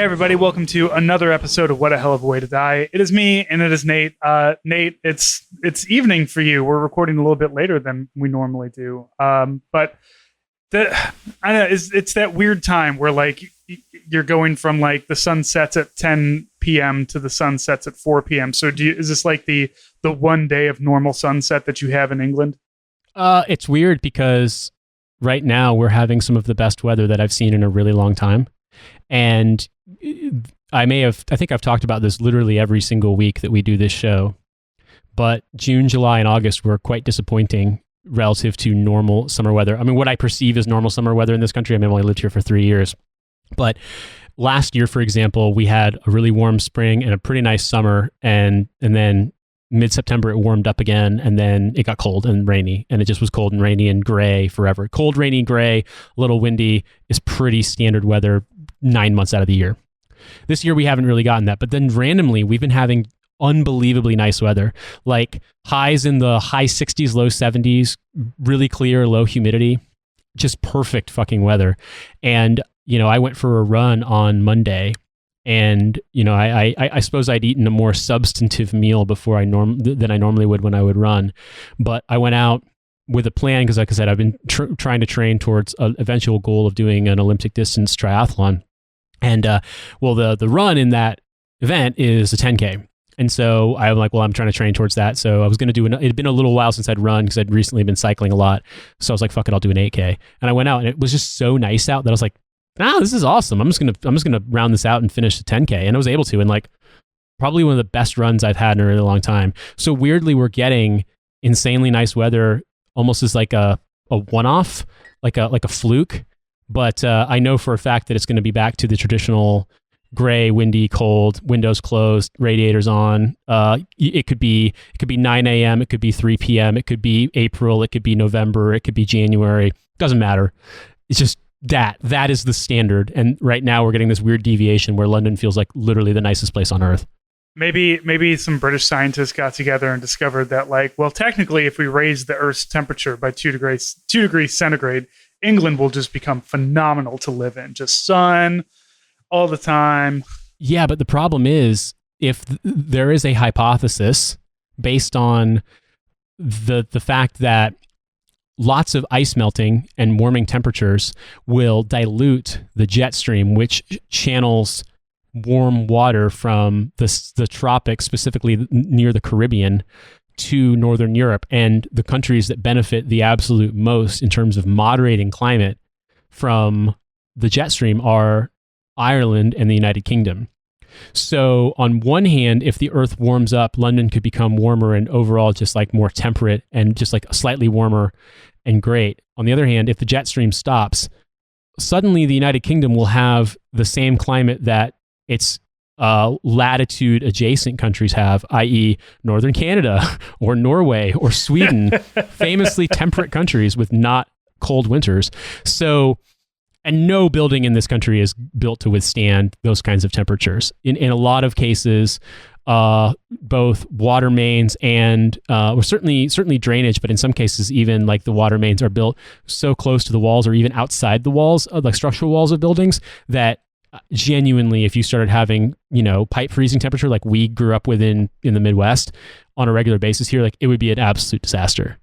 everybody. Welcome to another episode of What a Hell of a Way to Die. It is me, and it is Nate. Nate, it's evening for you. We're recording a little bit later than we normally do. But I know it's that weird time where like you're going from like the sun sets at 10 p.m. to the sun sets at 4 p.m. So is this like the one day of normal sunset that you have in England? It's weird because right now we're having some of the best weather that I've seen in a really long time. And I think I've talked about this literally every single week that we do this show, but June, July, and August were quite disappointing relative to normal summer weather. I mean, what I perceive as normal summer weather in this country, I mean, I've only lived here for 3 years, but last year, for example, we had a really warm spring and a pretty nice summer, and then mid-September it warmed up again, and then it got cold and rainy, and it just was cold and rainy and gray forever. Cold, rainy, gray, a little windy is pretty standard weather 9 months out of the year. This year we haven't really gotten that, but then randomly we've been having unbelievably nice weather, like highs in the high 60s, low 70s, really clear, low humidity, just perfect fucking weather. And, you know, I went for a run on Monday, and, you know, I suppose I'd eaten a more substantive meal before than I normally would when I would run. But I went out with a plan because, like I said, I've been trying to train towards an eventual goal of doing an Olympic distance triathlon. And, the run in that event is a 10K. And so I'm like, well, I'm trying to train towards that. So I was going to do it had been a little while since I'd run because I'd recently been cycling a lot. So I was like, fuck it, I'll do an 8K. And I went out and it was just so nice out that I was like, this is awesome. I'm just going to round this out and finish the 10K. And I was able to, and like probably one of the best runs I've had in a really long time. So weirdly, we're getting insanely nice weather almost as like a one-off, like a fluke. But I know for a fact that it's going to be back to the traditional gray, windy, cold, windows closed, radiators on. It could be 9 a.m. It could be 3 p.m. It could be April. It could be November. It could be January. Doesn't matter. It's just that is the standard. And right now we're getting this weird deviation where London feels like literally the nicest place on earth. Maybe some British scientists got together and discovered that, like, well, technically, if we raise the Earth's temperature by 2 degrees centigrade, England will just become phenomenal to live in. Just sun all the time. Yeah, but the problem is, if there is a hypothesis based on the fact that lots of ice melting and warming temperatures will dilute the jet stream, which channels warm water from the tropics, specifically near the Caribbean, to Northern Europe. And the countries that benefit the absolute most in terms of moderating climate from the jet stream are Ireland and the United Kingdom. So on one hand, if the earth warms up, London could become warmer and overall just like more temperate and just like slightly warmer and great. On the other hand, if the jet stream stops, suddenly the United Kingdom will have the same climate that its latitude adjacent countries have, i.e. Northern Canada or Norway or Sweden, famously temperate countries with not cold winters. So, and no building in this country is built to withstand those kinds of temperatures. In a lot of cases, both water mains and or certainly drainage, but in some cases even like the water mains are built so close to the walls or even outside the walls, like structural walls of buildings, that genuinely, if you started having, you know, pipe freezing temperature like we grew up with in the Midwest on a regular basis here, like it would be an absolute disaster.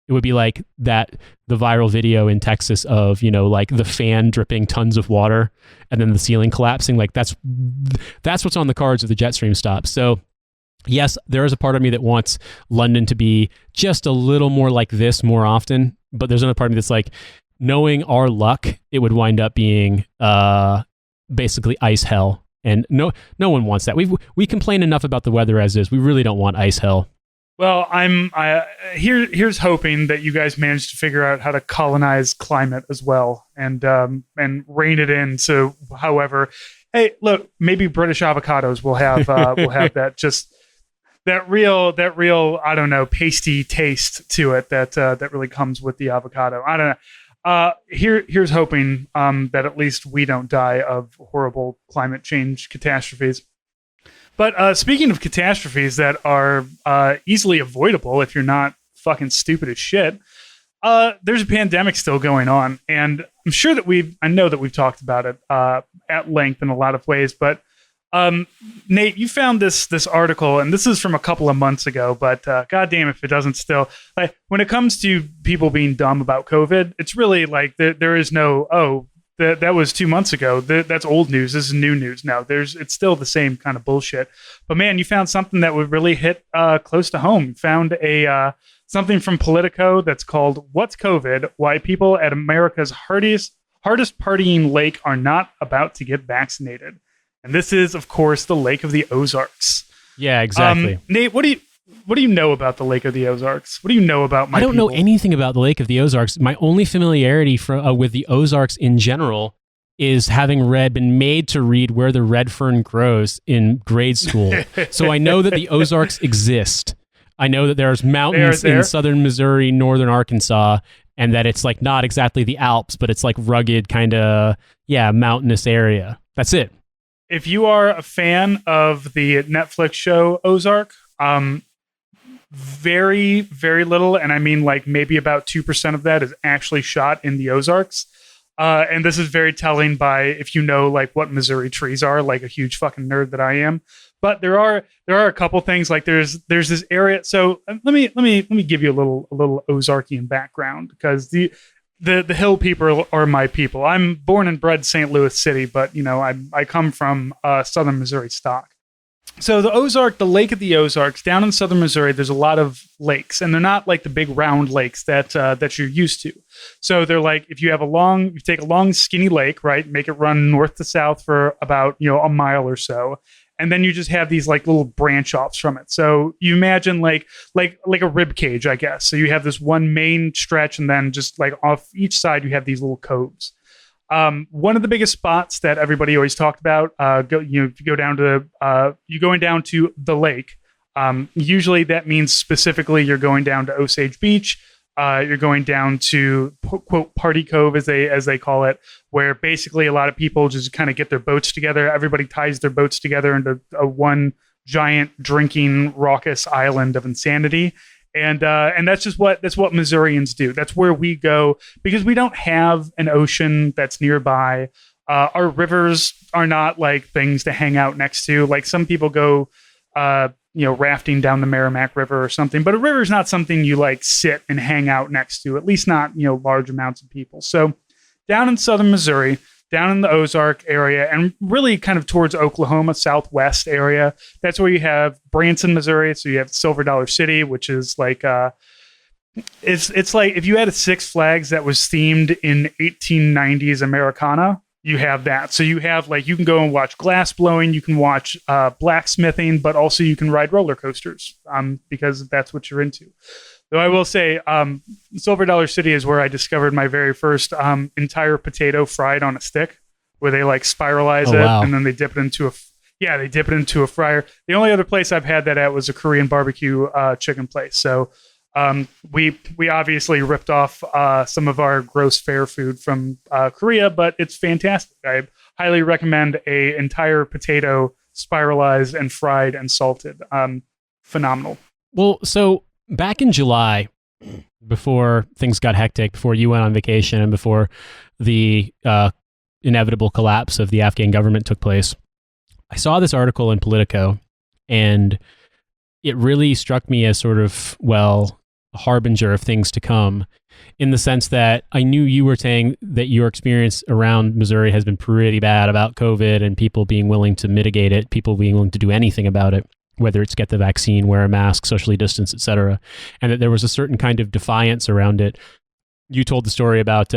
It would be like the viral video in Texas of, you know, like the fan dripping tons of water and then the ceiling collapsing. Like that's what's on the cards if the jet stream stops. So yes, there is a part of me that wants London to be just a little more like this more often, but there's another part of me that's like, knowing our luck, it would wind up being basically ice hell. And no one wants that. We complain enough about the weather as is. We really don't want ice hell. Well, here's hoping that you guys managed to figure out how to colonize climate as well and rein it in. So, however, hey, look, maybe British avocados will have that real I don't know, pasty taste to it that really comes with the avocado. I don't know. Here's hoping that at least we don't die of horrible climate change catastrophes. But speaking of catastrophes that are easily avoidable if you're not fucking stupid as shit, There's a pandemic still going on, and I'm sure that I know that we've talked about it at length in a lot of ways, but Nate, you found this article, and this is from a couple of months ago, but goddamn if it doesn't still, like, when it comes to people being dumb about COVID, it's really like there is no, that was 2 months ago. That's old news. This is new news now. It's still the same kind of bullshit. But man, you found something that would really hit close to home. You found something from Politico that's called "What's COVID? Why People at America's hardest partying lake are not about to get vaccinated." And this is, of course, the Lake of the Ozarks. Yeah, exactly. Nate, what do you know about the Lake of the Ozarks? What do you know about my I don't people? know anything about the Lake of the Ozarks. My only familiarity with the Ozarks in general is having been made to read Where the Red Fern Grows in grade school. So I know that the Ozarks exist. I know that there's mountains in southern Missouri, northern Arkansas, and that it's like not exactly the Alps, but it's like rugged kind of, mountainous area. That's it. If you are a fan of the Netflix show Ozark, very, very little, and I mean like maybe about 2% of that is actually shot in the Ozarks. And this is very telling by if you know like what Missouri trees are, like a huge fucking nerd that I am. But there are a couple things, like there's this area. So let me give you a little Ozarkian background, because the hill people are my people. I'm born and bred St. Louis City, but I come from southern Missouri stock. So the Lake of the Ozarks, down in southern Missouri, there's a lot of lakes, and they're not like the big round lakes that you're used to. So they're like, if you take a long skinny lake, right, make it run north to south for about a mile or so, and then you just have these like little branch offs from it. So you imagine like a rib cage, I guess. So you have this one main stretch, and then just like off each side you have these little coves. One of the biggest spots that everybody always talked about, you're going down to the lake. Usually that means specifically you're going down to Osage Beach. You're going down to quote Party Cove, as they call it, where basically a lot of people just kind of get their boats together. Everybody ties their boats together into one giant drinking raucous island of insanity. And that's what Missourians do. That's where we go, because we don't have an ocean that's nearby. Our rivers are not like things to hang out next to. Like some people go, rafting down the Merrimack River or something, but a river is not something you like sit and hang out next to, at least not, large amounts of people. So down in southern Missouri, down in the Ozark area, and really kind of towards Oklahoma, southwest area, that's where you have Branson, Missouri. So you have Silver Dollar City, which is like, it's like if you had a Six Flags that was themed in 1890s Americana, you have that. So you have like, you can go and watch glass blowing, you can watch blacksmithing, but also you can ride roller coasters because that's what you're into. Though I will say, Silver Dollar City is where I discovered my very first entire potato fried on a stick, where they like spiralize it and then they dip it into a fryer. The only other place I've had that at was a Korean barbecue chicken place. So we obviously ripped off some of our gross fare food from Korea, but it's fantastic. I highly recommend a entire potato spiralized and fried and salted. Phenomenal. Well, so back in July, before things got hectic, before you went on vacation, and before the inevitable collapse of the Afghan government took place, I saw this article in Politico, and it really struck me as sort of, a harbinger of things to come, in the sense that I knew you were saying that your experience around Missouri has been pretty bad about COVID and people being willing to mitigate it, people being willing to do anything about it, whether it's get the vaccine, wear a mask, socially distance, etc., and that there was a certain kind of defiance around it. You told the story about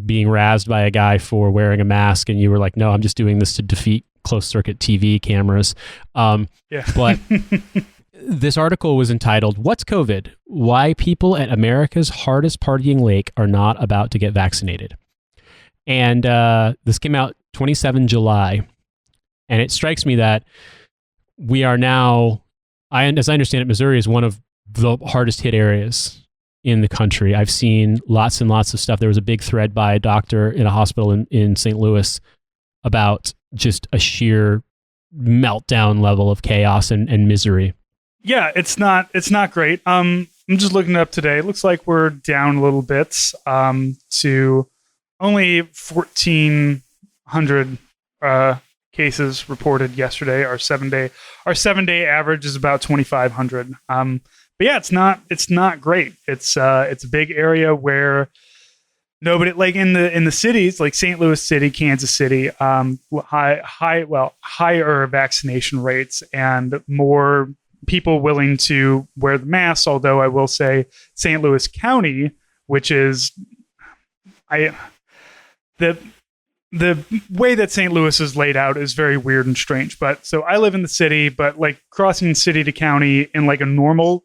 being razzed by a guy for wearing a mask, and you were like, no, I'm just doing this to defeat closed-circuit TV cameras. But this article was entitled, "What's COVID? Why People at America's Hardest Partying Lake Are Not About to Get Vaccinated." And this came out 27 July. And it strikes me that we are now, as I understand it, Missouri is one of the hardest hit areas in the country. I've seen lots and lots of stuff. There was a big thread by a doctor in a hospital in St. Louis about just a sheer meltdown level of chaos and misery. Yeah, it's not great. I'm just looking it up today. It looks like we're down a little bit to only 1,400 cases reported yesterday. Our 7-day average is about 2,500. But yeah, it's not great. It's a big area where nobody, like in the cities like St. Louis City, Kansas City, higher vaccination rates and more people willing to wear the masks. Although I will say St. Louis County, which is the way that St. Louis is laid out is very weird and strange. But so I live in the city, but like crossing city to county in like a normal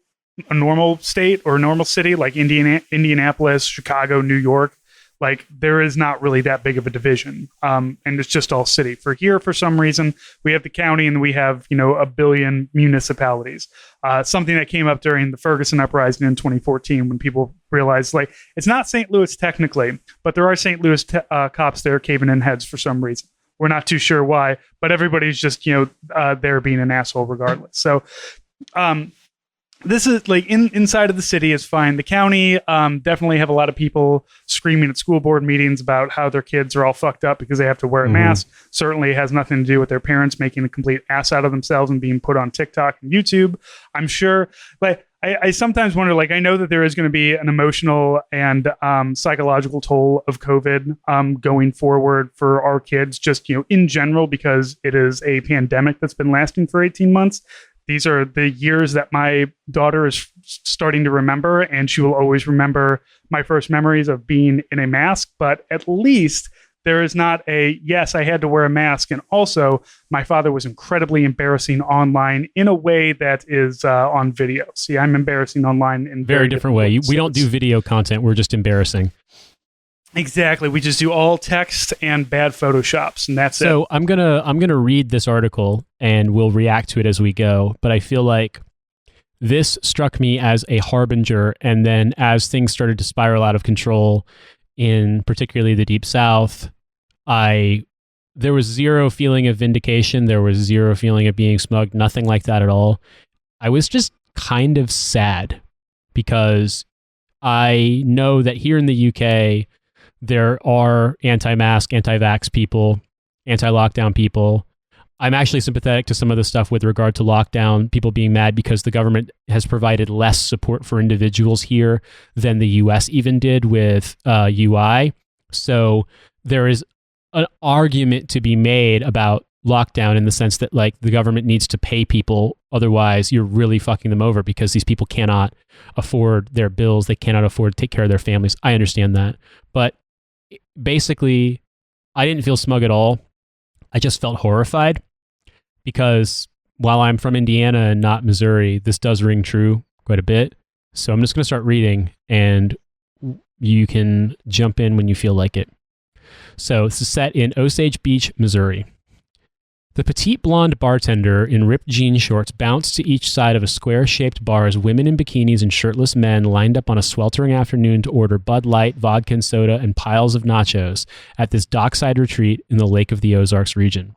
state or a normal city like Indianapolis, Chicago, New York, like there is not really that big of a division. And it's just all city. For here, for some reason, we have the county and we have, a billion municipalities. Something that came up during the Ferguson uprising in 2014 when people realized like it's not St. Louis technically, but there are St. Louis cops there caving in heads for some reason. We're not too sure why, but everybody's just, there being an asshole regardless. So, this is like inside of the city is fine. The county definitely have a lot of people screaming at school board meetings about how their kids are all fucked up because they have to wear a mask. Certainly has nothing to do with their parents making a complete ass out of themselves and being put on TikTok and YouTube. I'm sure, but I sometimes wonder, like, I know that there is going to be an emotional and psychological toll of COVID going forward for our kids, just, in general, because it is a pandemic that's been lasting for 18 months. These are the years that my daughter is starting to remember, and she will always remember my first memories of being in a mask. But at least there is not yes, I had to wear a mask. And also, my father was incredibly embarrassing online in a way that is on video. See, I'm embarrassing online in very different way. We don't do video content. We're just embarrassing. Exactly. We just do all text and bad Photoshops, and that's it. So I'm gonna read this article and we'll react to it as we go. But I feel like this struck me as a harbinger, and then as things started to spiral out of control in particularly the Deep South, there was zero feeling of vindication. There was zero feeling of being smug. Nothing like that at all. I was just kind of sad because I know that here in the UK, there are anti-mask, anti-vax people, anti-lockdown people. I'm actually sympathetic to some of the stuff with regard to lockdown, people being mad because the government has provided less support for individuals here than the US even did with UI. So there is an argument to be made about lockdown in the sense that like the government needs to pay people. Otherwise, you're really fucking them over because these people cannot afford their bills. They cannot afford to take care of their families. I understand that. But basically, I didn't feel smug at all. I just felt horrified because while I'm from Indiana and not Missouri, this does ring true quite a bit. So I'm just going to start reading and you can jump in when you feel like it. So this is set in Osage Beach, Missouri. The petite blonde bartender in ripped jean shorts bounced to each side of a square-shaped bar as women in bikinis and shirtless men lined up on a sweltering afternoon to order Bud Light, vodka and soda, and piles of nachos at this dockside retreat in the Lake of the Ozarks region.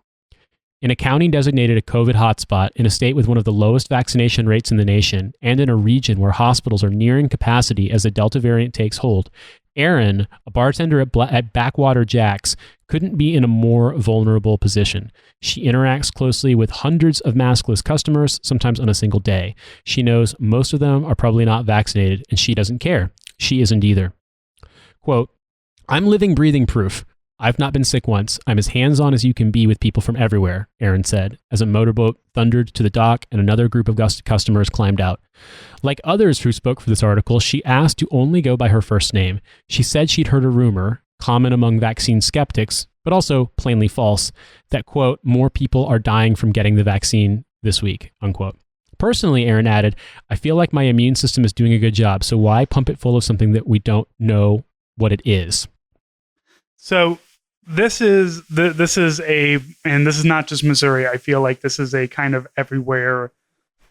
In a county designated a COVID hotspot, in a state with one of the lowest vaccination rates in the nation, and in a region where hospitals are nearing capacity as the Delta variant takes hold, Erin, a bartender at Backwater Jack's, couldn't be in a more vulnerable position. She interacts closely with hundreds of maskless customers, sometimes on a single day. She knows most of them are probably not vaccinated, and she doesn't care. She isn't either. Quote, "I'm living, breathing proof. I've not been sick once. I'm as hands-on as you can be with people from everywhere," Erin said, as a motorboat thundered to the dock and another group of customers climbed out. Like others who spoke for this article, she asked to only go by her first name. She said she'd heard a rumor, common among vaccine skeptics, but also plainly false, that, quote, "more people are dying from getting the vaccine this week," unquote. Personally, Erin added, "I feel like my immune system is doing a good job, so why pump it full of something that we don't know what it is?" So this is and this is not just Missouri. I feel like this is a kind of everywhere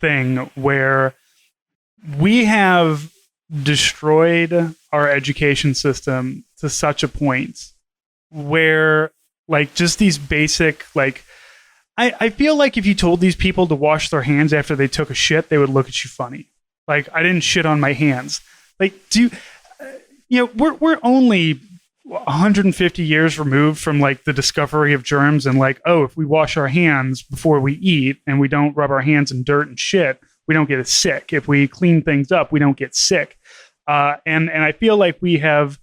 thing where we have destroyed our education system to such a point where like just these basic, like, I feel like if you told these people to wash their hands after they took a shit, they would look at you funny. Like, I didn't shit on my hands. Like, we're only 150 years removed from like the discovery of germs, and like, oh, if we wash our hands before we eat and we don't rub our hands in dirt and shit, we don't get sick. If we clean things up, we don't get sick. And I feel like we have,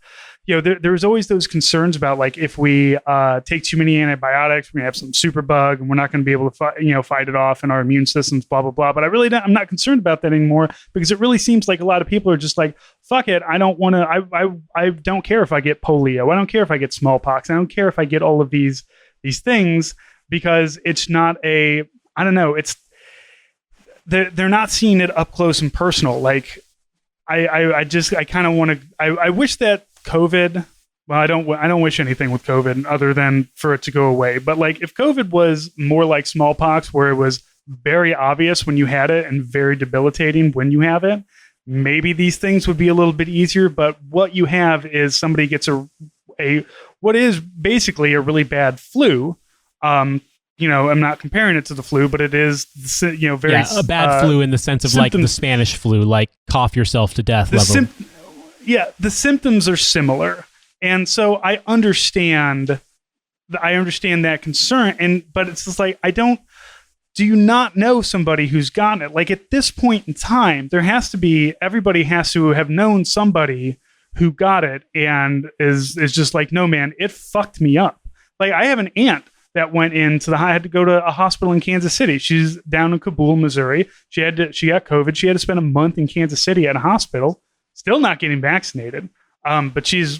there's always those concerns about like, if we take too many antibiotics, we're gonna have some super bug and we're not going to be able to fight it off in our immune systems, blah, blah, blah. But I'm not concerned about that anymore, because it really seems like a lot of people are just like, fuck it. I don't want to, I don't care if I get polio. I don't care if I get smallpox. I don't care if I get all of these things, because it's not I don't know. They're not seeing it up close and personal. Like, I kind of want to, I wish that COVID, well, I don't wish anything with COVID other than for it to go away. But like, if COVID was more like smallpox, where it was very obvious when you had it and very debilitating when you have it, maybe these things would be a little bit easier. But what you have is somebody gets what is basically a really bad flu. I'm not comparing it to the flu, but it is, very a bad flu in the sense of symptoms, like the Spanish flu, like cough yourself to death level. The symptoms are similar, and so I understand that concern. But it's just like, do you not know somebody who's gotten it? Like, at this point in time, everybody has to have known somebody who got it and is just like, no, man, it fucked me up. Like, I have an aunt that went I had to go to a hospital in Kansas City. She's down in Kabul, Missouri. She got COVID. She had to spend a month in Kansas City at a hospital, still not getting vaccinated. But she's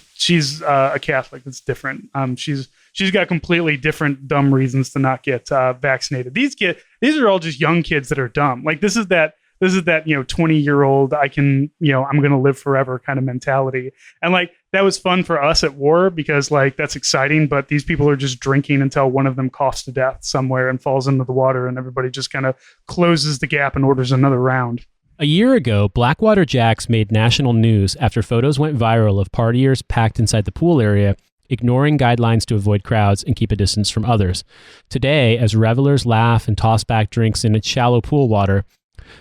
a Catholic. It's different. She's got completely different dumb reasons to not get vaccinated. These are all just young kids that are dumb. Like, this is that 20-year-old, I'm going to live forever kind of mentality. And like, that was fun for us at war, because like, that's exciting, but these people are just drinking until one of them coughs to death somewhere and falls into the water, and everybody just kind of closes the gap and orders another round. A year ago, Blackwater Jacks made national news after photos went viral of partiers packed inside the pool area, ignoring guidelines to avoid crowds and keep a distance from others. Today, as revelers laugh and toss back drinks in its shallow pool water,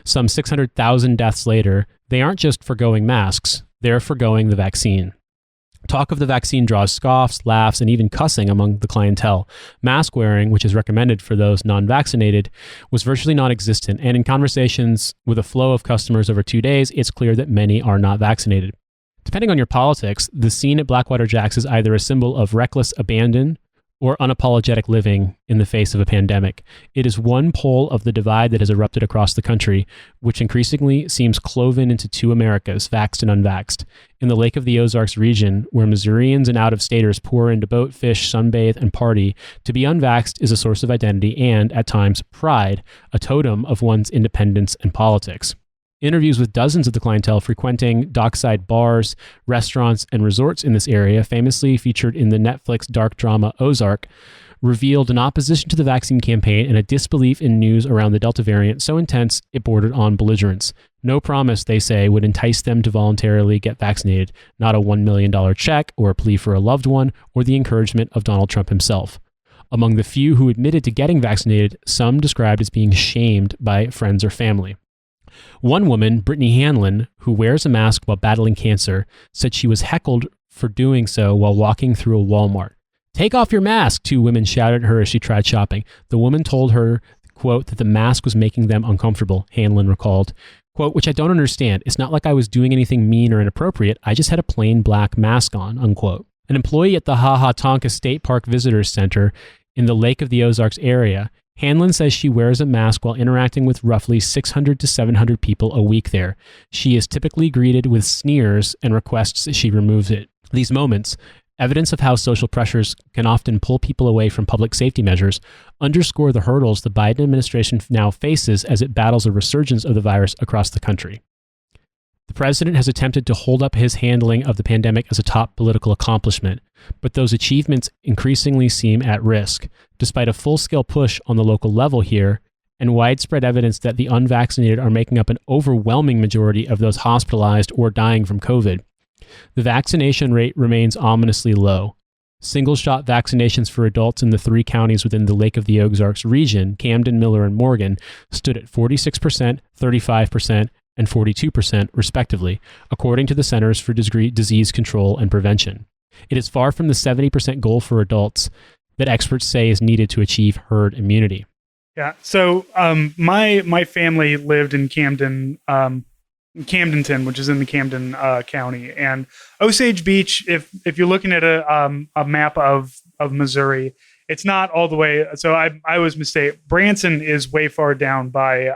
some 600,000 deaths later, they aren't just forgoing masks, they're forgoing the vaccine. Talk of the vaccine draws scoffs, laughs, and even cussing among the clientele. Mask wearing, which is recommended for those non-vaccinated, was virtually non-existent, and in conversations with a flow of customers over 2 days, it's clear that many are not vaccinated. Depending on your politics, the scene at Blackwater Jacks is either a symbol of reckless abandon or unapologetic living in the face of a pandemic. It is one pole of the divide that has erupted across the country, which increasingly seems cloven into two Americas, vaxxed and unvaxxed. In the Lake of the Ozarks region, where Missourians and out-of-staters pour in to boat, fish, sunbathe, and party, to be unvaxxed is a source of identity and, at times, pride, a totem of one's independence and politics. Interviews with dozens of the clientele frequenting dockside bars, restaurants, and resorts in this area, famously featured in the Netflix dark drama Ozarks, revealed an opposition to the vaccine campaign and a disbelief in news around the Delta variant so intense it bordered on belligerence. No promise, they say, would entice them to voluntarily get vaccinated, not a $1 million check or a plea for a loved one or the encouragement of Donald Trump himself. Among the few who admitted to getting vaccinated, some described as being shamed by friends or family. One woman, Brittany Hanlon, who wears a mask while battling cancer, said she was heckled for doing so while walking through a Walmart. "Take off your mask," two women shouted at her as she tried shopping. The woman told her, quote, that the mask was making them uncomfortable, Hanlon recalled. Quote, "which I don't understand. It's not like I was doing anything mean or inappropriate. I just had a plain black mask on," unquote. An employee at the Ha Ha Tonka State Park Visitors Center in the Lake of the Ozarks area, Hanlon says she wears a mask while interacting with roughly 600 to 700 people a week there. She is typically greeted with sneers and requests that she removes it. These moments, evidence of how social pressures can often pull people away from public safety measures, underscore the hurdles the Biden administration now faces as it battles a resurgence of the virus across the country. The president has attempted to hold up his handling of the pandemic as a top political accomplishment, but those achievements increasingly seem at risk, despite a full-scale push on the local level here and widespread evidence that the unvaccinated are making up an overwhelming majority of those hospitalized or dying from COVID. The vaccination rate remains ominously low. Single-shot vaccinations for adults in the 3 counties within the Lake of the Ozarks region, Camden, Miller, and Morgan, stood at 46%, 35%, and 42%, respectively, according to the Centers for Disease Control and Prevention. It is far from the 70% goal for adults that experts say is needed to achieve herd immunity. Yeah. So my family lived in Camdenton, which is in the Camden County, and Osage Beach. If you're looking at a map of Missouri, it's not all the way. So I was mistaken. Branson is way far down by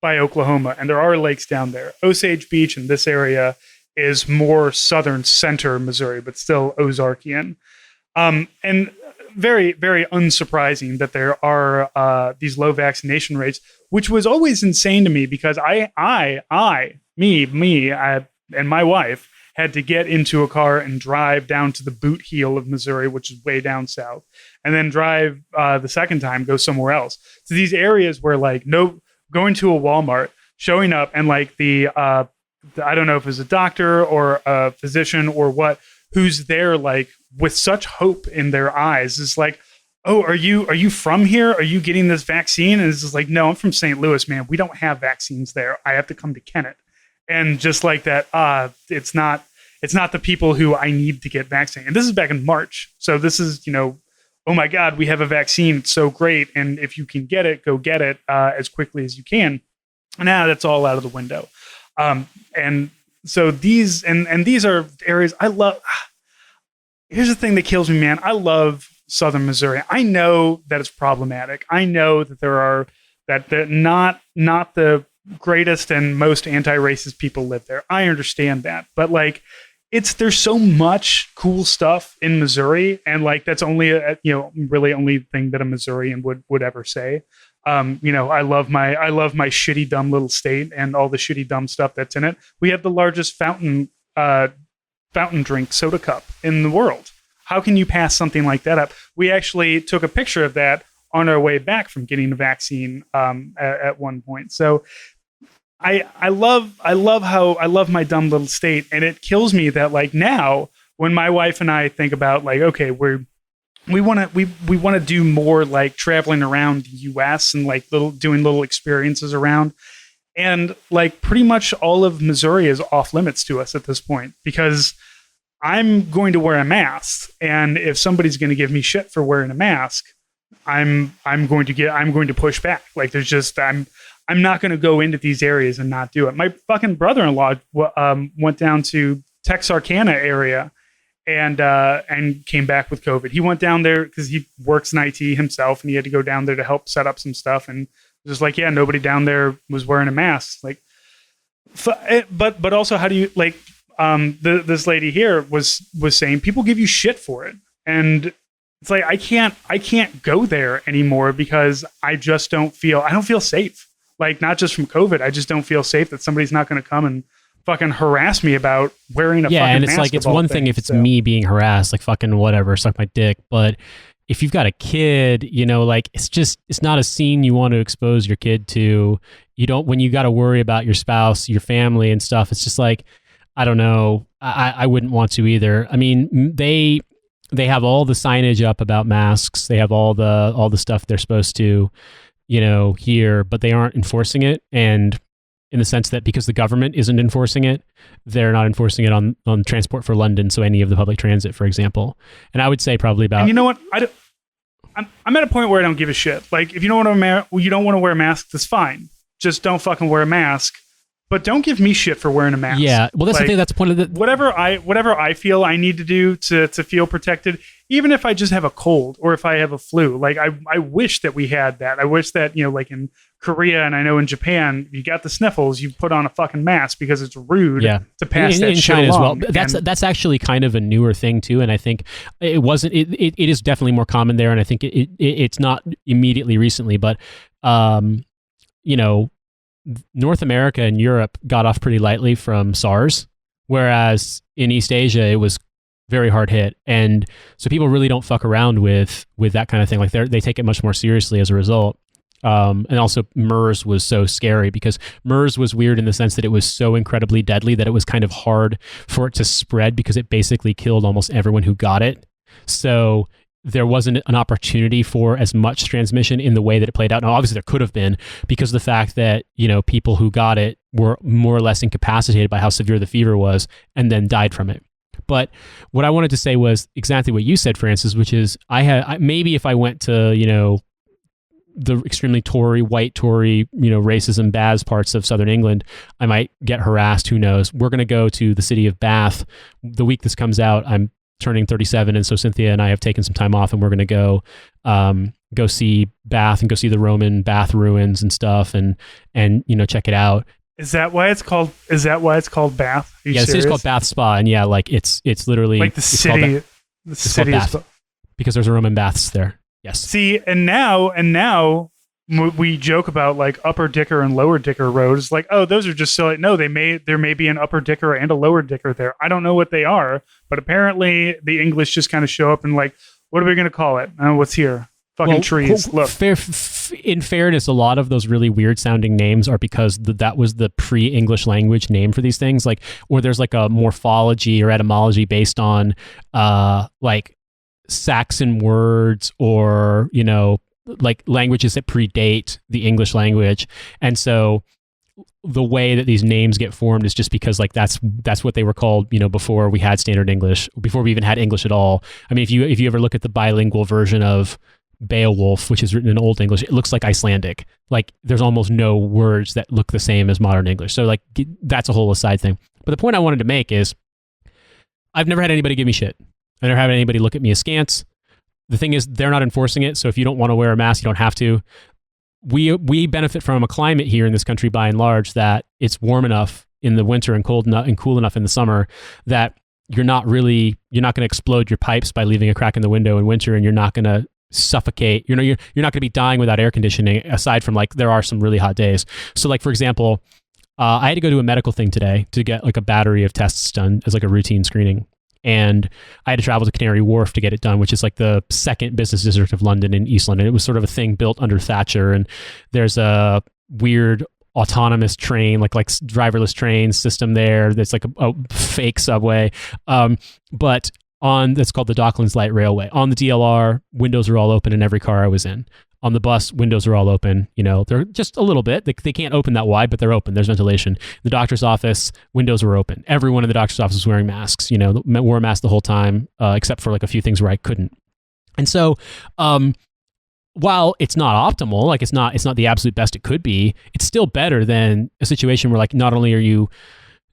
Oklahoma, and there are lakes down there. Osage Beach in this area is more southern center Missouri, but still Ozarkian. And very, very unsurprising that there are these low vaccination rates, which was always insane to me because I and my wife had to get into a car and drive down to the boot heel of Missouri, which is way down south, and then drive the second time, go somewhere else. So these areas where going to a Walmart, showing up, and like I don't know if it's a doctor or a physician or what, who's there like with such hope in their eyes. It's like, oh, are you from here? Are you getting this vaccine? And it's just like, no, I'm from St. Louis, man. We don't have vaccines there. I have to come to Kennett. And just like that, it's not the people who I need to get vaccinated. And this is back in March. So this is, oh my God, we have a vaccine. It's so great. And if you can get it, go get it as quickly as you can. And now that's all out of the window. And so these are areas I love. Here's the thing that kills me, man. I love Southern Missouri. I know that it's problematic. I know that that not the greatest and most anti-racist people live there. I understand that, but like, there's so much cool stuff in Missouri, and like that's only really only thing that a Missourian would ever say. I love my shitty dumb little state and all the shitty dumb stuff that's in it. We have the largest fountain drink soda cup in the world. How can you pass something like that up? We actually took a picture of that on our way back from getting the vaccine at one point. So I love my dumb little state, and it kills me that like now when my wife and I think about like, okay, we want to do more like traveling around the US and like doing little experiences around, and like pretty much all of Missouri is off limits to us at this point because I'm going to wear a mask, and if somebody's going to give me shit for wearing a mask, I'm going to push back. Like there's just I'm not going to go into these areas and not do it. My fucking brother-in-law went down to Texarkana area and came back with COVID. He went down there because he works in IT himself, and he had to go down there to help set up some stuff. And just like, yeah, nobody down there was wearing a mask. Like, but also, how do you like? This lady here was saying people give you shit for it, and it's like I can't go there anymore because I don't feel safe. Like, not just from COVID, I just don't feel safe that somebody's not going to come and fucking harass me about wearing a fucking mask. Yeah, and it's like, it's one thing if it's me being harassed, like fucking whatever, suck my dick. But if you've got a kid, like it's not a scene you want to expose your kid to. You don't, when you got to worry about your spouse, your family and stuff, it's just like, I don't know. I wouldn't want to either. I mean, they have all the signage up about masks. They have all the stuff they're supposed to, here, but they aren't enforcing it. And in the sense that because the government isn't enforcing it, they're not enforcing it on Transport for London. So any of the public transit, for example. And I would say probably about. And you know what? I'm at a point where I don't give a shit. Like, if you don't want to wear a mask, that's fine. Just don't fucking wear a mask. But don't give me shit for wearing a mask. Yeah, well, that's the thing. That's the point of the whatever I feel I need to do to feel protected, even if I just have a cold or if I have a flu. Like I wish that we had that. I wish that like in Korea and I know in Japan, you got the sniffles, you put on a fucking mask because it's rude to pass that shit China along. As well. That's actually kind of a newer thing too, and I think it wasn't. It is definitely more common there, and I think it's not immediately recently, but North America and Europe got off pretty lightly from SARS, whereas in East Asia it was very hard hit, and so people really don't fuck around with that kind of thing. Like they take it much more seriously as a result. And also MERS was so scary because MERS was weird in the sense that it was so incredibly deadly that it was kind of hard for it to spread because it basically killed almost everyone who got it. So there wasn't an opportunity for as much transmission in the way that it played out. Now, obviously, there could have been, because of the fact that, people who got it were more or less incapacitated by how severe the fever was and then died from it. But what I wanted to say was exactly what you said, Francis, which is maybe if I went to, the extremely white Tory, racism, Baz parts of Southern England, I might get harassed. Who knows? We're going to go to the city of Bath. The week this comes out, I'm turning 37. And so Cynthia and I have taken some time off, and we're going to go see Bath and go see the Roman Bath ruins and stuff and check it out. Is that why it's called Bath? Are you serious? It's called Bath Spa. And yeah, like it's literally like the city. The city is because there's a Roman baths there. Yes. See, and now we joke about like Upper Dicker and Lower Dicker roads. Like, oh, those are just silly. No, there may be an Upper Dicker and a Lower Dicker there. I don't know what they are, but apparently the English just kind of show up and like, what are we going to call it? What's here? Fucking trees. Look. In fairness, a lot of those really weird sounding names are because that was the pre-English language name for these things. Like, or there's like a morphology or etymology based on like Saxon words or, like languages that predate the English language. And so the way that these names get formed is just because like that's what they were called, before we had standard English, before we even had English at all. I mean, if you ever look at the bilingual version of Beowulf, which is written in Old English, it looks like Icelandic. Like there's almost no words that look the same as modern English. So like that's a whole aside thing. But the point I wanted to make is I've never had anybody give me shit. I never had anybody look at me askance. The thing is, they're not enforcing it. So if you don't want to wear a mask, you don't have to. We benefit from a climate here in this country by and large that it's warm enough in the winter and cool enough in the summer that you're not going to explode your pipes by leaving a crack in the window in winter, and you're not going to suffocate. You're not going to be dying without air conditioning, aside from like there are some really hot days. So like, for example, I had to go to a medical thing today to get like a battery of tests done as like a routine screening. And I had to travel to Canary Wharf to get it done, which is like the second business district of London in East London. It was sort of a thing built under Thatcher, and there's a weird autonomous train, like driverless train system there. That's like a fake subway, but that's called the Docklands Light Railway. On the DLR, windows are all open in every car I was in. On the bus, windows are all open. They're just a little bit. They can't open that wide, but they're open. There's ventilation. The doctor's office, windows were open. Everyone in the doctor's office was wearing masks. Wore a mask the whole time, except for like a few things where I couldn't. And so, while it's not optimal, like it's not the absolute best it could be, it's still better than a situation where like not only are you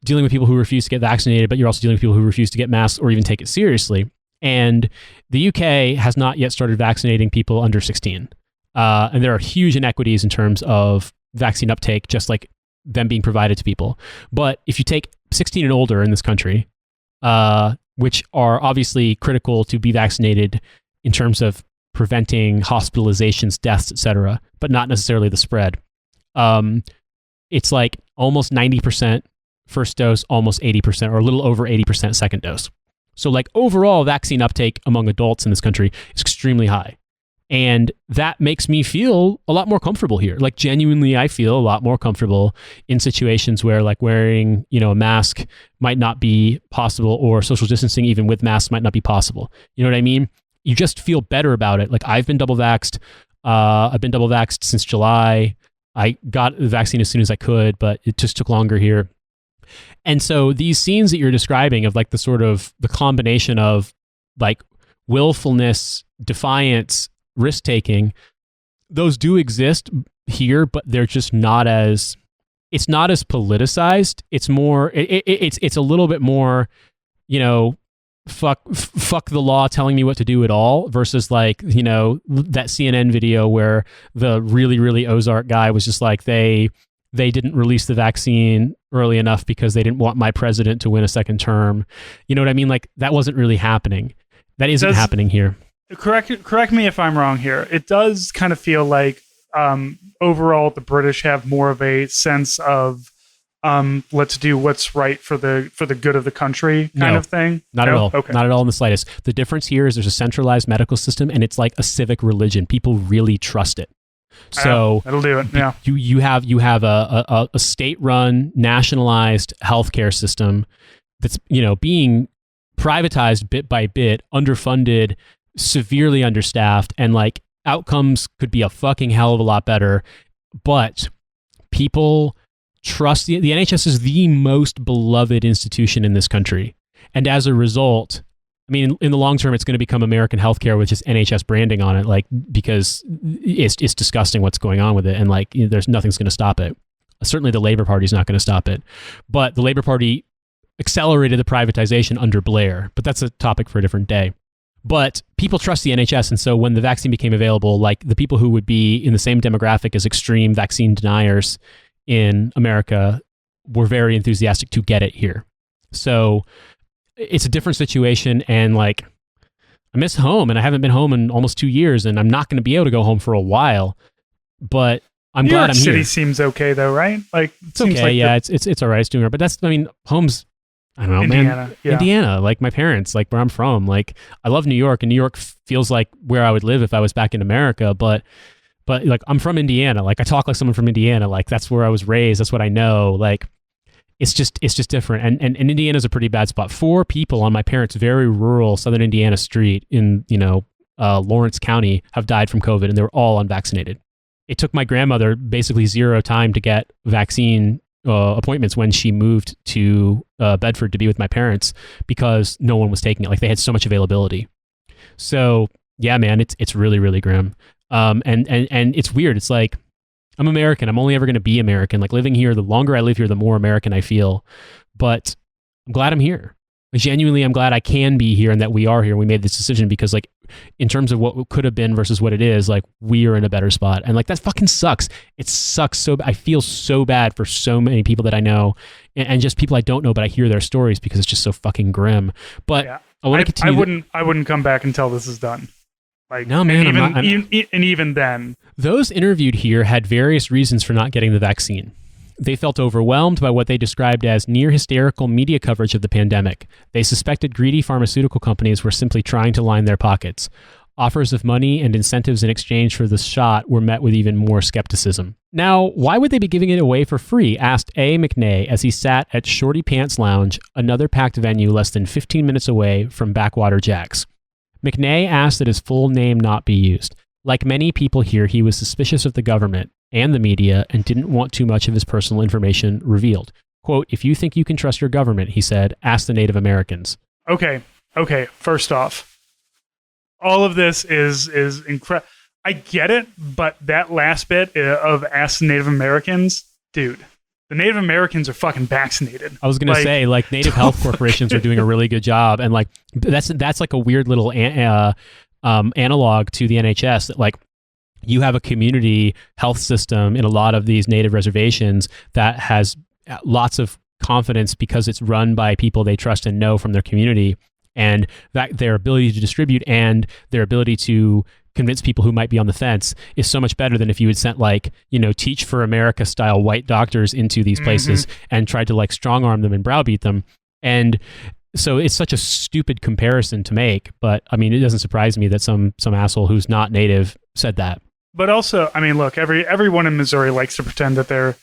dealing with people who refuse to get vaccinated, but you're also dealing with people who refuse to get masks or even take it seriously. And the UK has not yet started vaccinating people under 16. And there are huge inequities in terms of vaccine uptake, just like them being provided to people. But if you take 16 and older in this country, which are obviously critical to be vaccinated in terms of preventing hospitalizations, deaths, etc., but not necessarily the spread, it's like almost 90% first dose, almost 80%, or a little over 80% second dose. So like overall vaccine uptake among adults in this country is extremely high. And that makes me feel a lot more comfortable here. Like genuinely, I feel a lot more comfortable in situations where like wearing, a mask might not be possible, or social distancing even with masks might not be possible. You know what I mean? You just feel better about it. Like I've been double vaxxed. I've been double vaxxed since July. I got the vaccine as soon as I could, but it just took longer here. And so these scenes that you're describing of like the combination of like willfulness, defiance, risk-taking, those do exist here, but they're just it's not as politicized. It's more, it's a little bit more, fuck the law telling me what to do at all, versus like, that CNN video where the really, really Ozark guy was just like, they didn't release the vaccine early enough because they didn't want my president to win a second term. You know what I mean? Like that wasn't really happening. That isn't happening here. Correct me if I'm wrong here. It does kind of feel like overall the British have more of a sense of let's do what's right for the good of the country kind of thing. Not at all. Okay. Not at all in the slightest. The difference here is there's a centralized medical system, and it's like a civic religion. People really trust it. So that'll do it. Yeah. You have a state-run, nationalized healthcare system that's being privatized bit by bit, underfunded, severely understaffed, and like outcomes could be a fucking hell of a lot better. But people trust the NHS is the most beloved institution in this country. And as a result, I mean, in the long term, it's going to become American healthcare with just NHS branding on it, like, because it's disgusting what's going on with it. And like, there's nothing's going to stop it. Certainly the Labour Party's not going to stop it. But the Labour Party accelerated the privatization under Blair, but that's a topic for a different day. But people trust the NHS. And so when the vaccine became available, like the people who would be in the same demographic as extreme vaccine deniers in America were very enthusiastic to get it here. So it's a different situation. And like, I miss home, and I haven't been home in almost 2 years, and I'm not going to be able to go home for a while, but I'm glad I'm here. New York City seems okay though, right? Like, it's okay. Like yeah, it's all right. It's doing it. But that's, I mean, home's, I don't know, Indiana, man. yeah. Indiana, like my parents, like where I'm from. Like I love New York, and New York feels like where I would live if I was back in America. But like I'm from Indiana. Like I talk like someone from Indiana. Like that's where I was raised. That's what I know. Like it's just different. And Indiana's a pretty bad spot. 4 people on my parents' very rural Southern Indiana street in Lawrence County have died from COVID, and they were all unvaccinated. It took my grandmother basically 0 time to get vaccine appointments when she moved to Bedford to be with my parents because no one was taking it. Like they had so much availability. So yeah, man, it's really, really grim. And it's weird. It's like, I'm American. I'm only ever going to be American. Like living here, the longer I live here, the more American I feel. But I'm glad I'm here. Like, genuinely, I'm glad I can be here and that we are here. We made this decision because, like, in terms of what could have been versus what it is, like, we are in a better spot. And like, that fucking sucks. It sucks so I feel so bad for so many people that I know, and just people I don't know, but I hear their stories because it's just so fucking grim. But yeah. I want to continue. I wouldn't come back until this is done. Like, no, man, and even then, those interviewed here had various reasons for not getting the vaccine. They felt overwhelmed by what they described as near hysterical media coverage of the pandemic. They suspected greedy pharmaceutical companies were simply trying to line their pockets. Offers of money and incentives in exchange for the shot were met with even more skepticism. Now, why would they be giving it away for free? Asked A. McNay as he sat at Shorty Pants Lounge, another packed venue less than 15 minutes away from Backwater Jack's. McNay asked that his full name not be used. Like many people here, he was suspicious of the government and the media and didn't want too much of his personal information revealed. Quote, "If you think you can trust your government," he said, "ask the Native Americans." Okay. First off, all of this is incredible. I get it, but that last bit of ask the Native Americans, dude, the Native Americans are fucking vaccinated. I was going to say, like, Native health corporations are doing a really good job. And like, that's like a weird little analog to the NHS that, like, you have a community health system in a lot of these Native reservations that has lots of confidence because it's run by people they trust and know from their community, and that their ability to distribute and their ability to convince people who might be on the fence is so much better than if you had sent, like, Teach for America style white doctors into these places and tried to, like, strong arm them and browbeat them. And so it's such a stupid comparison to make, but I mean, it doesn't surprise me that some asshole who's not Native said that. But also, I mean, look, everyone in Missouri likes to pretend that they're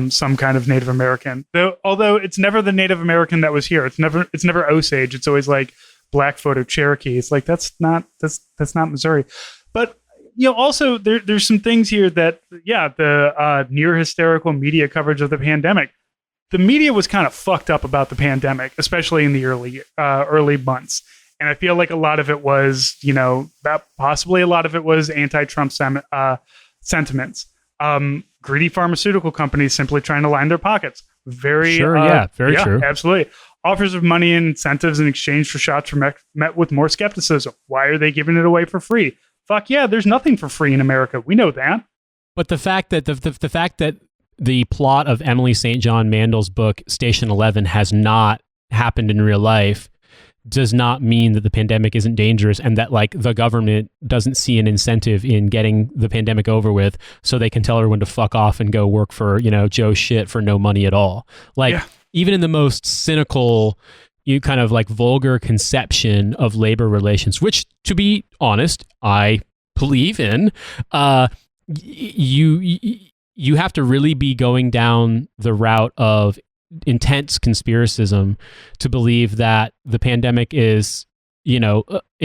some kind of Native American. Although it's never the Native American that was here. It's never Osage. It's always like Blackfoot or Cherokee. It's like that's not Missouri. But also there's some things here that the near hysterical media coverage of the pandemic. The media was kind of fucked up about the pandemic, especially in the early months. And I feel like a lot of it was, possibly a lot of it was anti-Trump sentiments. Greedy pharmaceutical companies simply trying to line their pockets. Very true. Absolutely. Offers of money and incentives in exchange for shots were met with more skepticism. Why are they giving it away for free? Fuck yeah, there's nothing for free in America. We know that. But the fact that the plot of Emily St. John Mandel's book Station 11 has not happened in real life does not mean that the pandemic isn't dangerous, and that, like, the government doesn't see an incentive in getting the pandemic over with so they can tell everyone to fuck off and go work for, Joe shit for no money at all. Like, even in the most cynical, kind of like vulgar conception of labor relations, which, to be honest, I believe in, you have to really be going down the route of intense conspiracism to believe that the pandemic is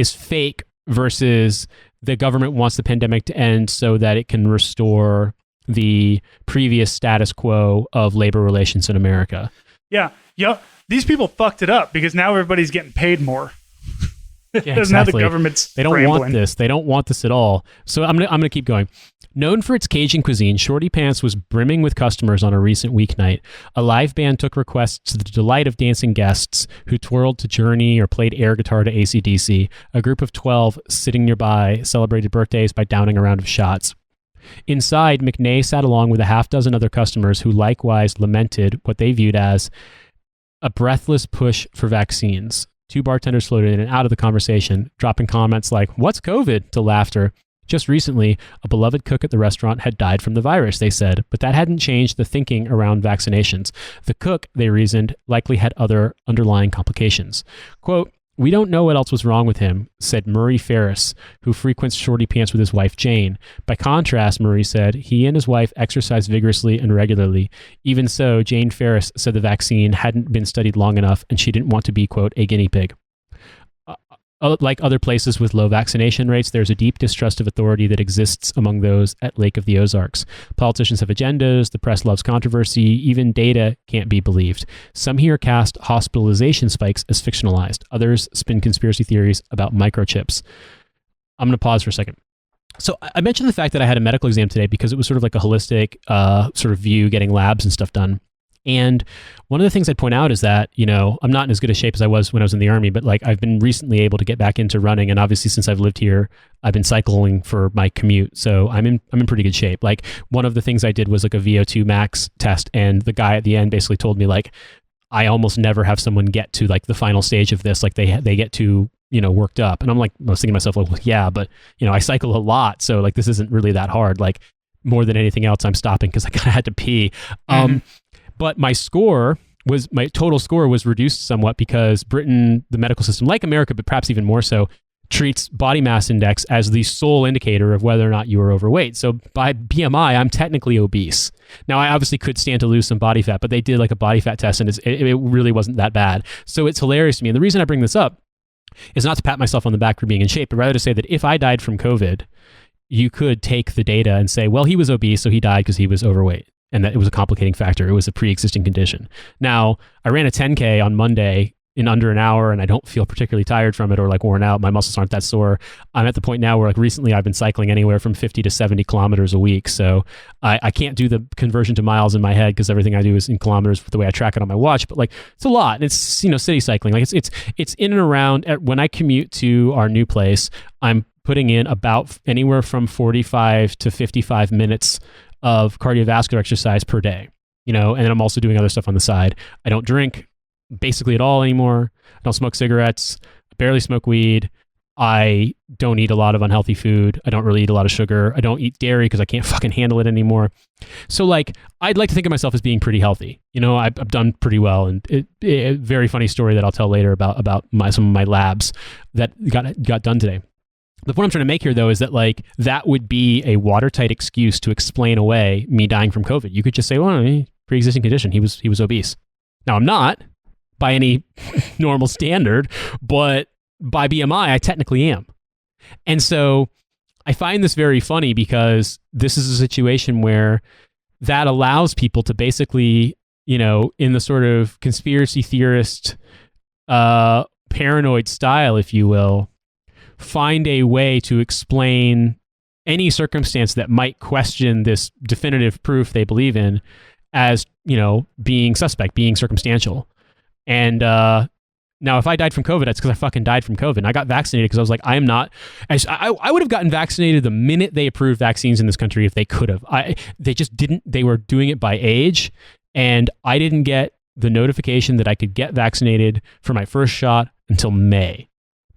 fake versus the government wants the pandemic to end so that it can restore the previous status quo of labor relations in America. Yeah. These people fucked it up because now everybody's getting paid more. Yeah, exactly. Now the government's They don't want this. They don't want this at all. So I'm gonna keep going. Known for its Cajun cuisine, Shorty Pants was brimming with customers on a recent weeknight. A live band took requests to the delight of dancing guests who twirled to Journey or played air guitar to AC/DC. A group of 12 sitting nearby celebrated birthdays by downing a round of shots. Inside, McNay sat along with a half dozen other customers who likewise lamented what they viewed as a breathless push for vaccines. Two bartenders floated in and out of the conversation, dropping comments like, "What's COVID?" to laughter. Just recently, a beloved cook at the restaurant had died from the virus, they said, but that hadn't changed the thinking around vaccinations. The cook, they reasoned, likely had other underlying complications. Quote, "We don't know what else was wrong with him," said Murray Ferris, who frequents Shorty Pants with his wife, Jane. By contrast, Murray said, he and his wife exercise vigorously and regularly. Even so, Jane Ferris said the vaccine hadn't been studied long enough and she didn't want to be, quote, a guinea pig. Like other places with low vaccination rates, there's a deep distrust of authority that exists among those at Lake of the Ozarks. Politicians have agendas, the press loves controversy, even data can't be believed. Some here cast hospitalization spikes as fictionalized. Others spin conspiracy theories about microchips. I'm going to pause for a second. So I mentioned the fact that I had a medical exam today because it was sort of like a holistic sort of view, getting labs and stuff done. And one of the things I'd point out is that, I'm not in as good a shape as I was when I was in the Army, but like I've been recently able to get back into running. And obviously since I've lived here, I've been cycling for my commute. So I'm in pretty good shape. Like one of the things I did was like a VO2 max test. And the guy at the end basically told me like, I almost never have someone get to like the final stage of this. Like they get to, worked up. And I was thinking to myself, like, well, yeah, but I cycle a lot. So like, this isn't really that hard. Like more than anything else, I'm stopping because I kind of had to pee. But my total score was reduced somewhat because Britain, the medical system, like America, but perhaps even more so, treats body mass index as the sole indicator of whether or not you are overweight. So by BMI, I'm technically obese. Now, I obviously could stand to lose some body fat, but they did like a body fat test and it really wasn't that bad. So it's hilarious to me. And the reason I bring this up is not to pat myself on the back for being in shape, but rather to say that if I died from COVID, you could take the data and say, well, he was obese, so he died because he was overweight. And that it was a complicating factor. It was a pre-existing condition. Now, I ran a 10K on Monday in under an hour and I don't feel particularly tired from it or like worn out. My muscles aren't that sore. I'm at the point now where like recently I've been cycling anywhere from 50 to 70 kilometers a week. So I can't do the conversion to miles in my head because everything I do is in kilometers with the way I track it on my watch. But like it's a lot. And it's, city cycling. Like it's in and around. When I commute to our new place, I'm putting in about anywhere from 45 to 55 minutes of cardiovascular exercise per day, and then I'm also doing other stuff on the side. I don't drink basically at all anymore. I don't smoke cigarettes. I barely smoke weed. I don't eat a lot of unhealthy food. I don't really eat a lot of sugar. I don't eat dairy because I can't fucking handle it anymore. So like, I'd like to think of myself as being pretty healthy. I've done pretty well. And a very funny story that I'll tell later about some of my labs that got done today. The point I'm trying to make here, though, is that like that would be a watertight excuse to explain away me dying from COVID. You could just say, well, pre-existing condition. He was obese. Now, I'm not by any normal standard, but by BMI, I technically am. And so I find this very funny because this is a situation where that allows people to basically, in the sort of conspiracy theorist, paranoid style, if you will, find a way to explain any circumstance that might question this definitive proof they believe in as, being suspect, being circumstantial. And now if I died from COVID, that's because I fucking died from COVID. And I got vaccinated because I was like, I would have gotten vaccinated the minute they approved vaccines in this country if they could have. They just didn't. They were doing it by age. And I didn't get the notification that I could get vaccinated for my first shot until May.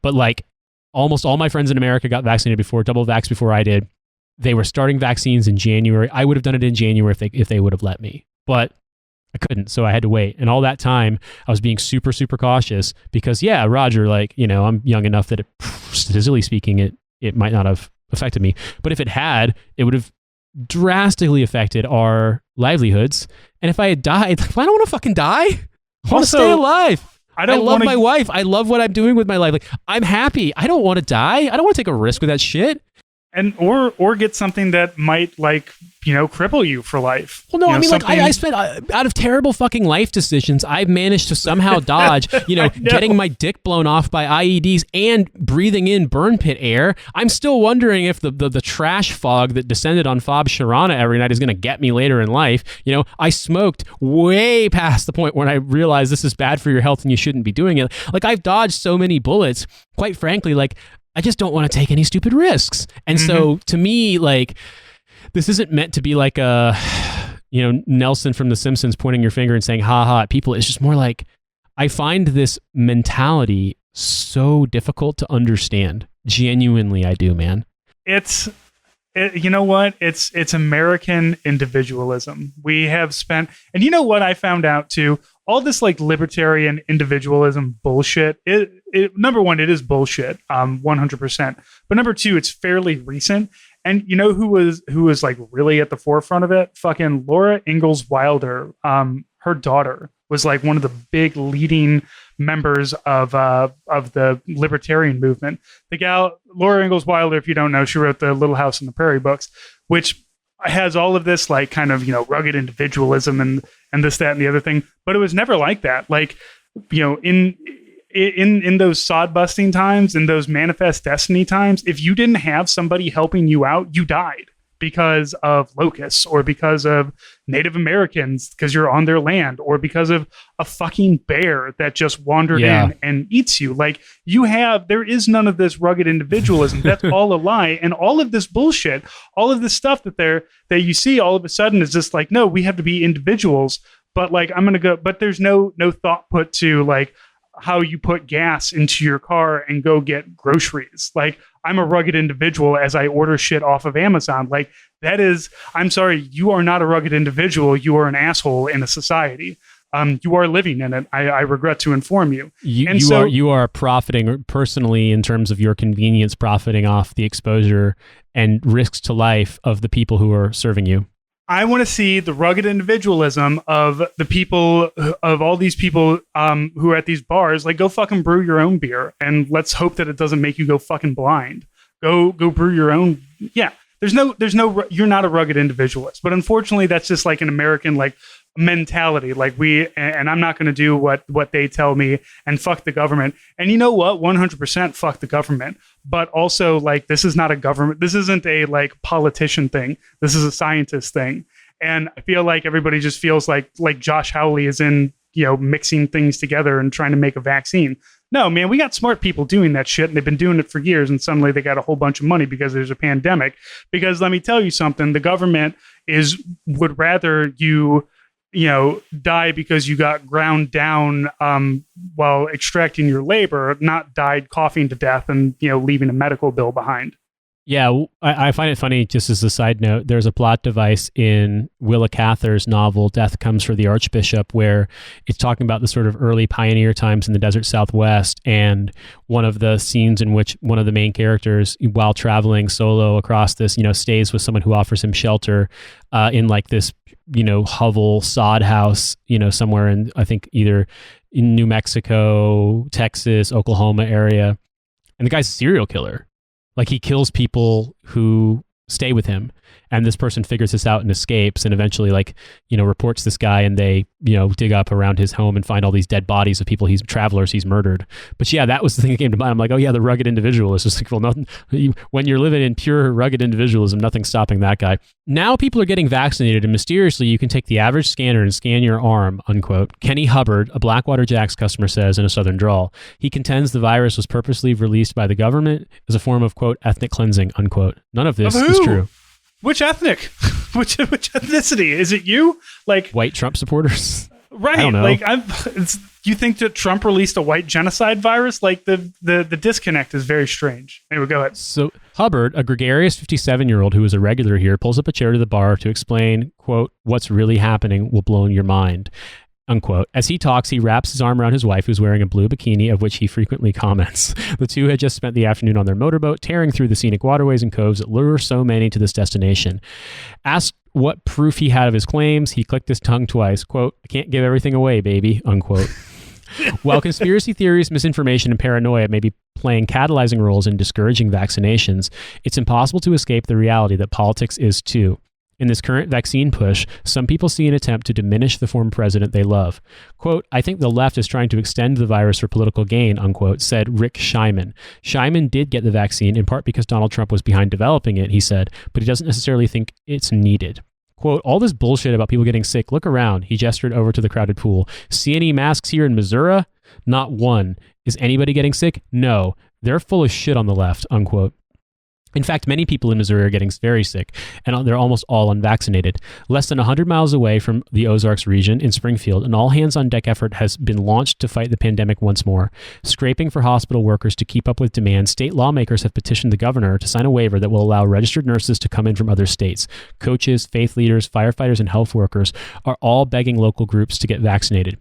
But like, almost all my friends in America got vaccinated before, double vax before I did. They were starting vaccines in January. I would have done it in January if they would have let me, but I couldn't. So I had to wait. And all that time I was being super, super cautious because Roger, like, I'm young enough that statistically speaking, it might not have affected me, but if it had, it would have drastically affected our livelihoods. And if I had died, I don't want to fucking die. I want to stay alive. I don't love my wife. I love what I'm doing with my life. Like, I'm happy. I don't want to die. I don't want to take a risk with that shit. And or get something that might cripple you for life. Well, no, I mean, I spent out of terrible fucking life decisions, I've managed to somehow dodge, getting my dick blown off by IEDs and breathing in burn pit air. I'm still wondering if the trash fog that descended on Fob Sharana every night is going to get me later in life. I smoked way past the point when I realized this is bad for your health and you shouldn't be doing it. Like, I've dodged so many bullets, quite frankly, I just don't want to take any stupid risks. And so to me, this isn't meant to be like a, Nelson from The Simpsons pointing your finger and saying, ha ha, at people. It's just more like, I find this mentality so difficult to understand. Genuinely, I do, man. You know what? It's American individualism. We have spent, and you know what I found out too? All this libertarian individualism bullshit. Number one, it is bullshit, 100%. But number two, it's fairly recent. And you know who was really at the forefront of it? Fucking Laura Ingalls Wilder. Her daughter was one of the big leading members of the libertarian movement. The gal Laura Ingalls Wilder, if you don't know, she wrote the Little House on the Prairie books, which has all of this rugged individualism and this, that, and the other thing. But it was never like that. In those sod busting times, in those manifest destiny times, if you didn't have somebody helping you out, you died because of locusts or because of Native Americans because you're on their land or because of a fucking bear that just wandered in and eats you. There is none of this rugged individualism. That's all a lie. And all of this bullshit, all of this stuff that you see all of a sudden is just no, we have to be individuals. But I'm going to go, but there's no thought put to how you put gas into your car and go get groceries. I'm a rugged individual as I order shit off of Amazon. I'm sorry, you are not a rugged individual. You are an asshole in a society. You are living in it. I regret to inform you. You are profiting personally in terms of your convenience, profiting off the exposure and risks to life of the people who are serving you. I want to see the rugged individualism of the people, of all these people who are at these bars. Go fucking brew your own beer, and let's hope that it doesn't make you go fucking blind. Go brew your own. Yeah, there's no. You're not a rugged individualist, but unfortunately, that's just an American mentality. And I'm not going to do what they tell me, and fuck the government. And you know what? 100% fuck the government. But also, this is not a government. This isn't a politician thing. This is a scientist thing. And I feel everybody just feels like Josh Hawley is in, mixing things together and trying to make a vaccine. No, man, we got smart people doing that shit, and they've been doing it for years. And suddenly they got a whole bunch of money because there's a pandemic. Because let me tell you something, the government would rather you die because you got ground down while extracting your labor, not died coughing to death and, leaving a medical bill behind. Yeah, I find it funny, just as a side note, there's a plot device in Willa Cather's novel, Death Comes for the Archbishop, where it's talking about the sort of early pioneer times in the desert Southwest, and one of the scenes in which one of the main characters, while traveling solo across this, stays with someone who offers him shelter in this hovel sod house, somewhere in, I think, either in New Mexico, Texas, Oklahoma area. And the guy's a serial killer. He kills people who stay with him. And this person figures this out and escapes, and eventually reports this guy, and they, dig up around his home and find all these dead bodies of people, travelers he's murdered. But yeah, that was the thing that came to mind. I'm like, oh yeah, the rugged individualist. It's well, nothing, when you're living in pure rugged individualism, nothing's stopping that guy. Now people are getting vaccinated, and mysteriously you can take the average scanner and scan your arm, unquote. Kenny Hubbard, a Blackwater Jacks customer, says in a southern drawl. He contends the virus was purposely released by the government as a form of, quote, ethnic cleansing, unquote. None of this is true. Which ethnic? Which ethnicity? Is it you? White Trump supporters? Right. I don't know. You think that Trump released a white genocide virus? The disconnect is very strange. Anyway, go ahead. So Hubbard, a gregarious 57-year-old who is a regular here, pulls up a chair to the bar to explain, quote, what's really happening will blow your mind, unquote. As he talks, he wraps his arm around his wife, who's wearing a blue bikini, of which he frequently comments. The two had just spent the afternoon on their motorboat, tearing through the scenic waterways and coves that lure so many to this destination. Asked what proof he had of his claims, he clicked his tongue twice, quote, I can't give everything away, baby, unquote. While conspiracy theories, misinformation, and paranoia may be playing catalyzing roles in discouraging vaccinations, it's impossible to escape the reality that politics is too. In this current vaccine push, some people see an attempt to diminish the former president they love. Quote, I think the left is trying to extend the virus for political gain, unquote, said Rick Scheiman. Scheiman did get the vaccine in part because Donald Trump was behind developing it, he said, but he doesn't necessarily think it's needed. Quote, all this bullshit about people getting sick, look around. He gestured over to the crowded pool. See any masks here in Missouri? Not one. Is anybody getting sick? No. They're full of shit on the left, unquote. In fact, many people in Missouri are getting very sick, and they're almost all unvaccinated. Less than 100 miles away from the Ozarks region in Springfield, an all-hands-on-deck effort has been launched to fight the pandemic once more. Scraping for hospital workers to keep up with demand, state lawmakers have petitioned the governor to sign a waiver that will allow registered nurses to come in from other states. Coaches, faith leaders, firefighters, and health workers are all begging local groups to get vaccinated.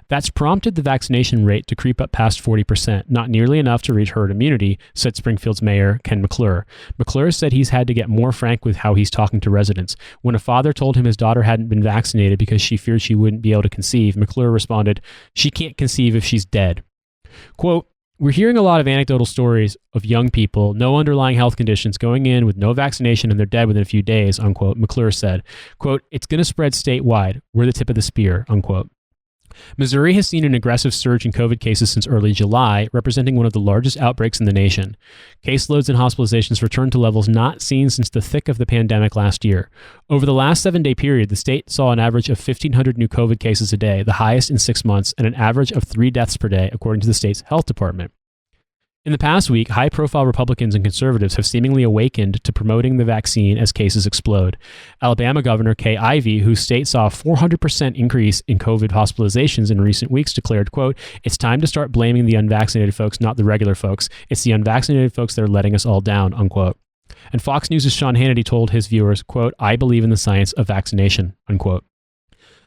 That's prompted the vaccination rate to creep up past 40%, not nearly enough to reach herd immunity, said Springfield's mayor, Ken McClure. McClure said he's had to get more frank with how he's talking to residents. When a father told him his daughter hadn't been vaccinated because she feared she wouldn't be able to conceive, McClure responded, she can't conceive if she's dead. Quote, we're hearing a lot of anecdotal stories of young people, no underlying health conditions, going in with no vaccination and they're dead within a few days, unquote, McClure said. Quote, it's going to spread statewide. We're the tip of the spear, unquote. Missouri has seen an aggressive surge in COVID cases since early July, representing one of the largest outbreaks in the nation. Caseloads and hospitalizations returned to levels not seen since the thick of the pandemic last year. Over the last 7-day period, the state saw an average of 1,500 new COVID cases a day, the highest in 6 months, and an average of 3 deaths per day, according to the state's health department. In the past week, high-profile Republicans and conservatives have seemingly awakened to promoting the vaccine as cases explode. Alabama Governor Kay Ivey, whose state saw a 400% increase in COVID hospitalizations in recent weeks, declared, quote, it's time to start blaming the unvaccinated folks, not the regular folks. It's the unvaccinated folks that are letting us all down, unquote. And Fox News' Sean Hannity told his viewers, quote, I believe in the science of vaccination, unquote.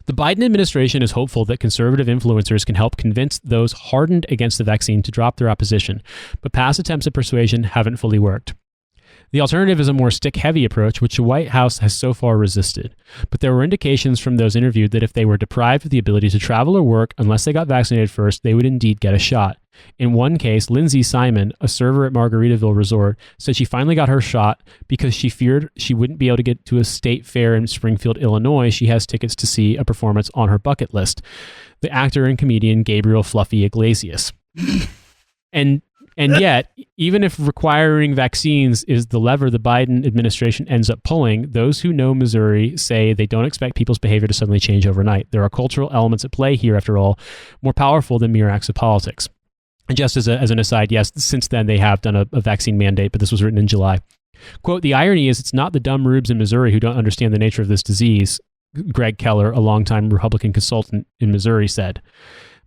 The Biden administration is hopeful that conservative influencers can help convince those hardened against the vaccine to drop their opposition, but past attempts at persuasion haven't fully worked. The alternative is a more stick-heavy approach, which the White House has so far resisted. But there were indications from those interviewed that if they were deprived of the ability to travel or work unless they got vaccinated first, they would indeed get a shot. In one case, Lindsay Simon, a server at Margaritaville Resort, said she finally got her shot because she feared she wouldn't be able to get to a state fair in Springfield, Illinois. She has tickets to see a performance on her bucket list. The actor and comedian Gabriel Fluffy Iglesias. And yet, even if requiring vaccines is the lever the Biden administration ends up pulling, those who know Missouri say they don't expect people's behavior to suddenly change overnight. There are cultural elements at play here, after all, more powerful than mere acts of politics. And just as an aside, yes, since then they have done a vaccine mandate, but this was written in July. Quote, the irony is it's not the dumb rubes in Missouri who don't understand the nature of this disease, Greg Keller, a longtime Republican consultant in Missouri, said.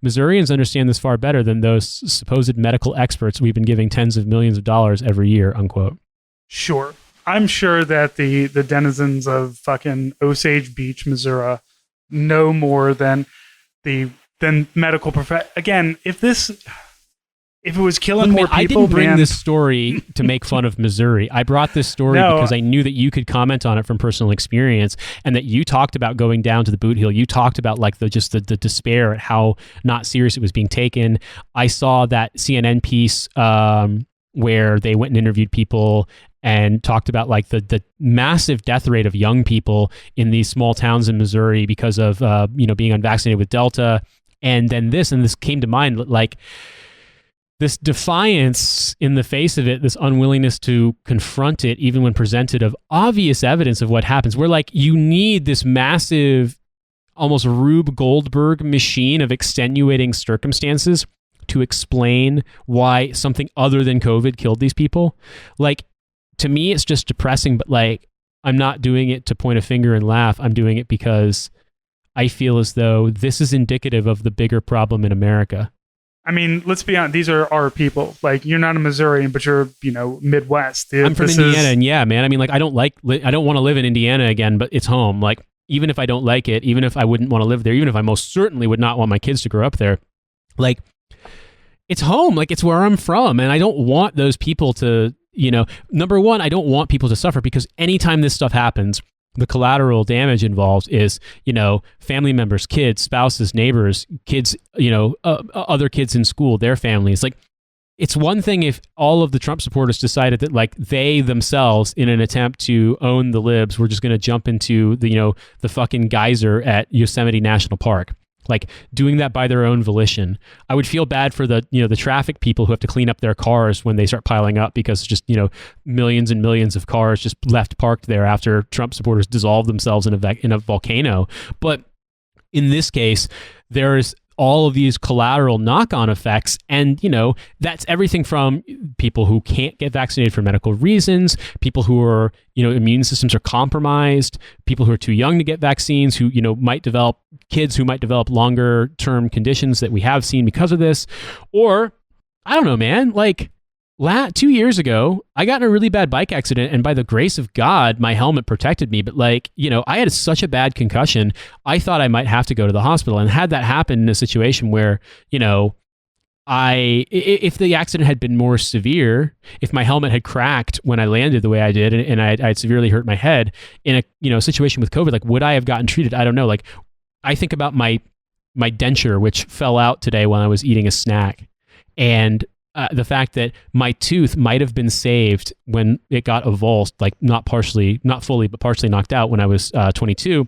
Missourians understand this far better than those supposed medical experts we've been giving tens of millions of dollars every year, unquote. Sure. I'm sure that the denizens of fucking Osage Beach, Missouri, know more than medical Again, if it was killing more people, I didn't bring this story to make fun of Missouri. I brought this story because I knew that you could comment on it from personal experience, and that you talked about going down to the boot heel. You talked about like the despair at how not serious it was being taken. I saw that CNN piece where they went and interviewed people and talked about like the massive death rate of young people in these small towns in Missouri because of being unvaccinated with Delta, and then this came to mind, like this defiance in the face of it, this unwillingness to confront it, even when presented of obvious evidence of what happens. Where like you need this massive, almost Rube Goldberg machine of extenuating circumstances to explain why something other than COVID killed these people. Like, to me, it's just depressing, but like, I'm not doing it to point a finger and laugh. I'm doing it because I feel as though this is indicative of the bigger problem in America. I mean, let's be honest, these are our people. Like, you're not a Missourian, but you're, Midwest. I'm from Indiana, and yeah, man, I mean, like, I don't want to live in Indiana again, but it's home. Like, even if I don't like it, even if I wouldn't want to live there, even if I most certainly would not want my kids to grow up there, like, it's home. Like, it's where I'm from, and I don't want those people to, number one, I don't want people to suffer, because anytime this stuff happens, the collateral damage involved is, family members, kids, spouses, neighbors, kids, other kids in school, their families. Like, it's one thing if all of the Trump supporters decided that, like, they themselves, in an attempt to own the libs, were just going to jump into the fucking geyser at Yosemite National Park. Like, doing that by their own volition. I would feel bad for the traffic people who have to clean up their cars when they start piling up, because just, millions and millions of cars just left parked there after Trump supporters dissolved themselves in a volcano. But in this case, there's all of these collateral knock-on effects. And, that's everything from people who can't get vaccinated for medical reasons, people who are, immune systems are compromised, people who are too young to get vaccines, who, kids who might develop longer-term conditions that we have seen because of this. Or, I don't know, man, like, 2 years ago, I got in a really bad bike accident, and by the grace of God, my helmet protected me. But I had such a bad concussion, I thought I might have to go to the hospital. And had that happened in a situation where, if the accident had been more severe, if my helmet had cracked when I landed the way I did, and I had severely hurt my head in a situation with COVID, like, would I have gotten treated? I don't know. Like, I think about my denture, which fell out today when I was eating a snack, and the fact that my tooth might have been saved when it got avulsed, like not fully, but partially knocked out when I was 22,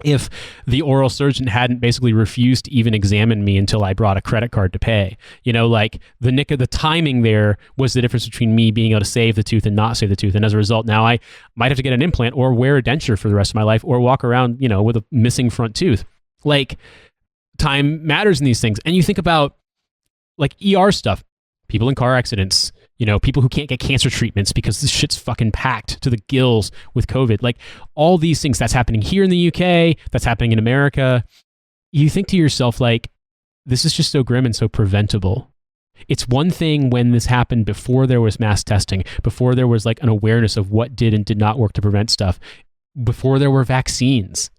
if the oral surgeon hadn't basically refused to even examine me until I brought a credit card to pay. Like, the nick of the timing there was the difference between me being able to save the tooth and not save the tooth. And as a result, now I might have to get an implant or wear a denture for the rest of my life, or walk around, with a missing front tooth. Like, time matters in these things. And you think about, like, ER stuff. People in car accidents, people who can't get cancer treatments because this shit's fucking packed to the gills with COVID. Like, all these things, that's happening here in the UK, that's happening in America. You think to yourself, like, this is just so grim and so preventable. It's one thing when this happened before there was mass testing, before there was, like, an awareness of what did and did not work to prevent stuff, before there were vaccines.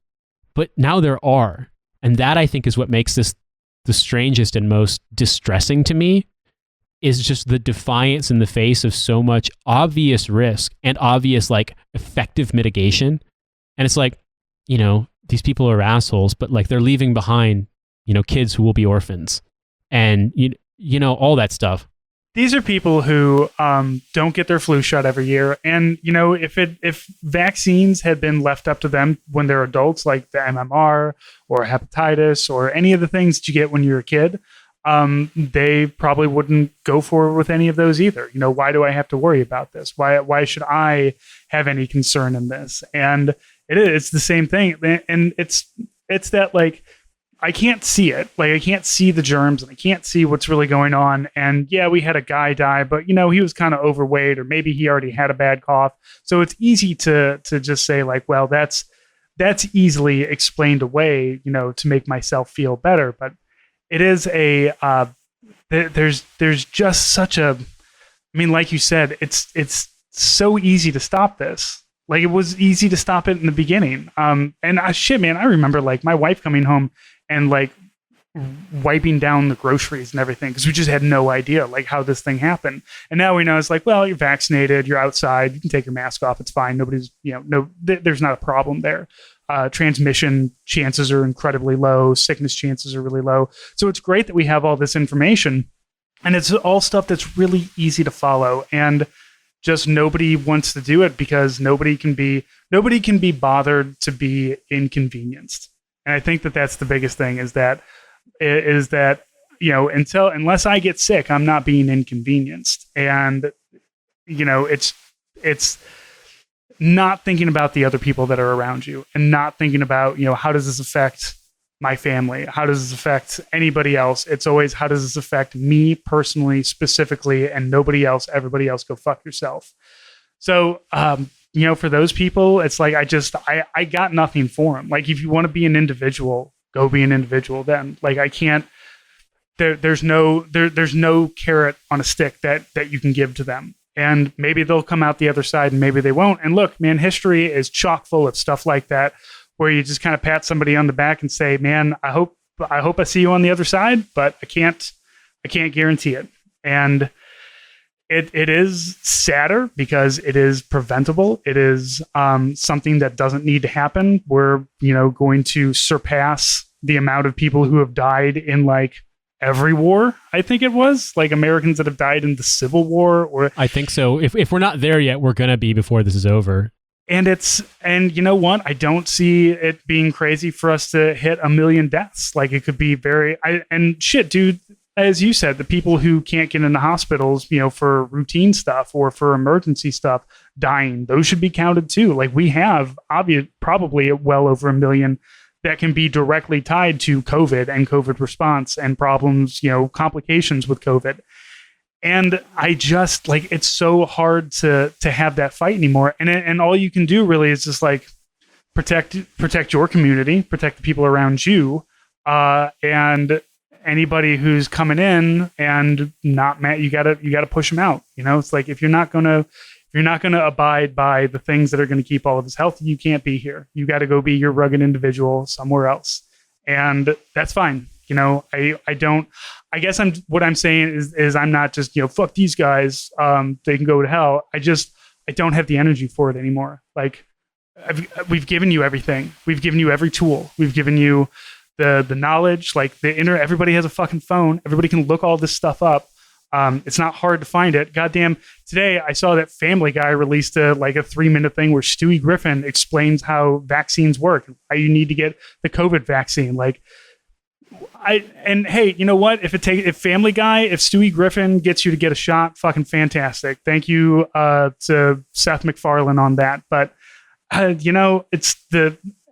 But now there are. And that, I think, is what makes this the strangest and most distressing to me, is just the defiance in the face of so much obvious risk and obvious, like, effective mitigation. And it's like, these people are assholes, but, like, they're leaving behind, kids who will be orphans, and, all that stuff. These are people who don't get their flu shot every year. And, if vaccines had been left up to them when they're adults, like the MMR or hepatitis or any of the things that you get when you're a kid, they probably wouldn't go forward with any of those either. Why do I have to worry about this? Why should I have any concern in this? And it's the same thing. And it's that, like, I can't see it. Like, I can't see the germs, and I can't see what's really going on. And yeah, we had a guy die, but he was kind of overweight, or maybe he already had a bad cough. So it's easy to just say, like, well, that's easily explained away, to make myself feel better. But it is there's just such a, like you said, it's so easy to stop this. Like, it was easy to stop it in the beginning. And I remember, like, my wife coming home and, like, wiping down the groceries and everything, because we just had no idea, like, how this thing happened. And now we know it's like, well, you're vaccinated, you're outside, you can take your mask off, it's fine. Nobody's, there's not a problem there. Transmission chances are incredibly low. Sickness chances are really low. So it's great that we have all this information, and it's all stuff that's really easy to follow, and just nobody wants to do it because nobody can be bothered to be inconvenienced. And I think that that's the biggest thing, is that unless I get sick, I'm not being inconvenienced. And it's not thinking about the other people that are around you, and not thinking about, how does this affect my family? How does this affect anybody else? It's always, how does this affect me personally, specifically, and nobody else? Everybody else, go fuck yourself. So, for those people, it's like, I got nothing for them. Like, if you want to be an individual, go be an individual then. Like, I can't, there's no carrot on a stick that you can give to them. And maybe they'll come out the other side, and maybe they won't. And look, man, history is chock full of stuff like that, where you just kind of pat somebody on the back and say, man, I hope I see you on the other side, but I can't guarantee it. And it is sadder because it is preventable. It is something that doesn't need to happen. We're, going to surpass the amount of people who have died in like every war. I think it was like Americans that have died in the Civil War, or I think so. If we're not there yet, we're gonna be before this is over. And you know what? I don't see it being crazy for us to hit 1 million deaths. Like it could be dude. As you said, the people who can't get into hospitals, for routine stuff or for emergency stuff, dying, those should be counted too. Like we have probably well over 1 million that can be directly tied to COVID and COVID response and problems, complications with COVID. And I just like, it's so hard to have that fight anymore. And all you can do really is just like protect your community, protect the people around you, and anybody who's coming in and not mad, you gotta push them out. It's like, if you're not gonna abide by the things that are going to keep all of us healthy, you can't be here. You got to go be your rugged individual somewhere else. And that's fine. I guess what I'm saying is I'm not just, fuck these guys. They can go to hell. I don't have the energy for it anymore. Like we've given you everything. We've given you every tool. We've given you the knowledge, like the internet. Everybody has a fucking phone. Everybody can look all this stuff up. It's not hard to find it. Goddamn, today I saw that Family Guy released a 3-minute thing where Stewie Griffin explains how vaccines work and why you need to get the COVID vaccine. Hey, you know what? If Family Guy, if Stewie Griffin gets you to get a shot, fucking fantastic. Thank you to Seth MacFarlane on that. But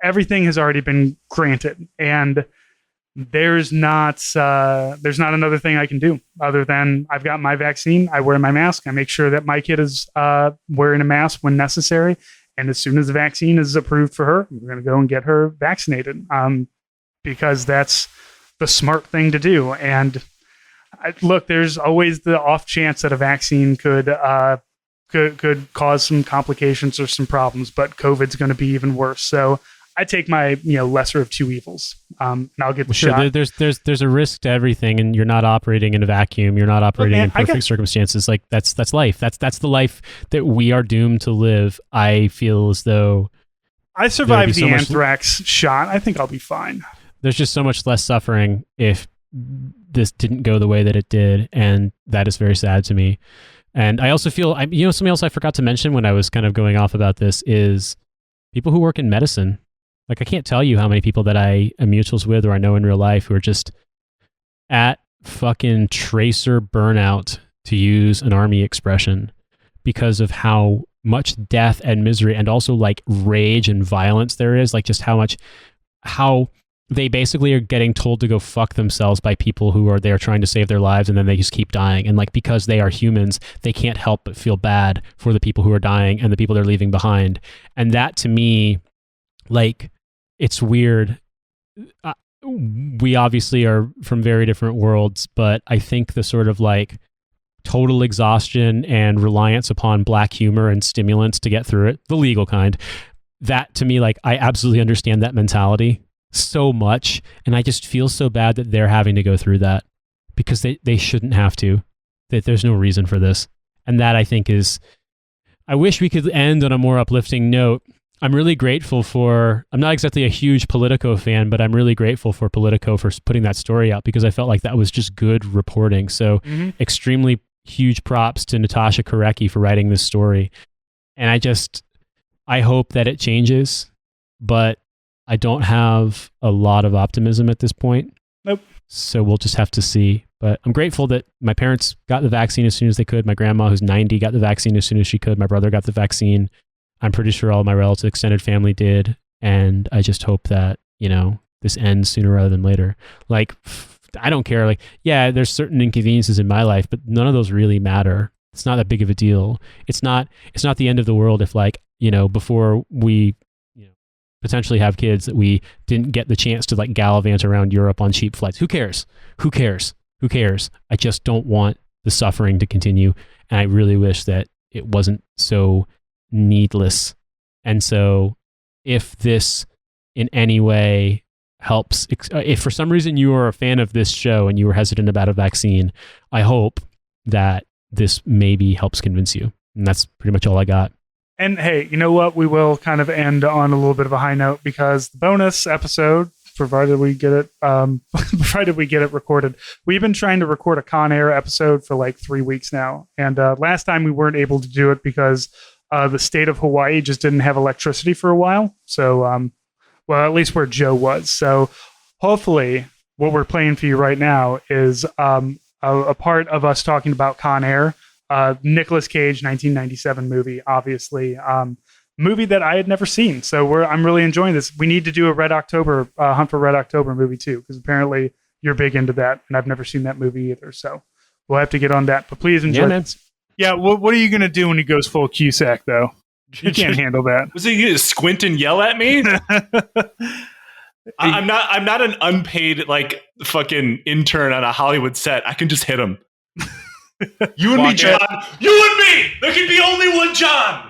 everything has already been granted, and there's not another thing I can do other than I've got my vaccine. I wear my mask. I make sure that my kid is wearing a mask when necessary. And as soon as the vaccine is approved for her, we're going to go and get her vaccinated because that's the smart thing to do. And look, there's always the off chance that a vaccine could cause some complications or some problems, but COVID's going to be even worse. So I take my lesser of two evils, and I'll get the shot. There's a risk to everything, and you're not operating in a vacuum. You're not operating in perfect circumstances. Like that's life. That's the life that we are doomed to live. I feel as though I survived the anthrax shot. I think I'll be fine. There's just so much less suffering if this didn't go the way that it did, and that is very sad to me. And I also feel, something else I forgot to mention when I was kind of going off about this is people who work in medicine. Like, I can't tell you how many people that I am mutuals with or I know in real life who are just at fucking tracer burnout, to use an army expression, because of how much death and misery and also like rage and violence there is. Like just how they basically are getting told to go fuck themselves by people who are there trying to save their lives, and then they just keep dying. And like, because they are humans, they can't help but feel bad for the people who are dying and the people they're leaving behind. And that to me, like, it's weird. We obviously are from very different worlds, but I think the sort of like total exhaustion and reliance upon black humor and stimulants to get through it, the legal kind, that to me, like, I absolutely understand that mentality so much. And I just feel so bad that they're having to go through that, because they shouldn't have to, that there's no reason for this. And that I think is, I wish we could end on a more uplifting note. I'm really grateful I'm not exactly a huge Politico fan, but I'm really grateful for Politico for putting that story out, because I felt like that was just good reporting. So extremely huge props to Natasha Korecki for writing this story. And I hope that it changes, but I don't have a lot of optimism at this point. Nope. So we'll just have to see. But I'm grateful that my parents got the vaccine as soon as they could. My grandma, who's 90, got the vaccine as soon as she could. My brother got the vaccine. I'm pretty sure all my relatives, extended family did. And I just hope that, this ends sooner rather than later. Like, I don't care. Like, yeah, there's certain inconveniences in my life, but none of those really matter. It's not that big of a deal. It's not the end of the world if, like, before we potentially have kids, that we didn't get the chance to like gallivant around Europe on cheap flights. Who cares? I just don't want the suffering to continue. And I really wish that it wasn't so needless. And so if this in any way helps, if for some reason you are a fan of this show and you were hesitant about a vaccine, I hope that this maybe helps convince you. And that's pretty much all I got. And hey, you know what? We will kind of end on a little bit of a high note because the bonus episode, provided we get it recorded. We've been trying to record a Con Air episode for like 3 weeks now. And last time we weren't able to do it because the state of Hawaii just didn't have electricity for a while. So, well, at least where Joe was. So hopefully what we're playing for you right now is a part of us talking about Con Air. Nicolas Cage 1997 movie, obviously, movie that I had never seen. So I'm really enjoying this. We need to do a Red October Hunt for Red October movie too, because apparently you're big into that, and I've never seen that movie either. So we'll have to get on that. But please enjoy. Yeah. What are you gonna do when he goes full Cusack though? You can't handle that. Was he gonna squint and yell at me? I'm not an unpaid like fucking intern on a Hollywood set. I can just hit him. You and me, John. You and me. There can be only one John.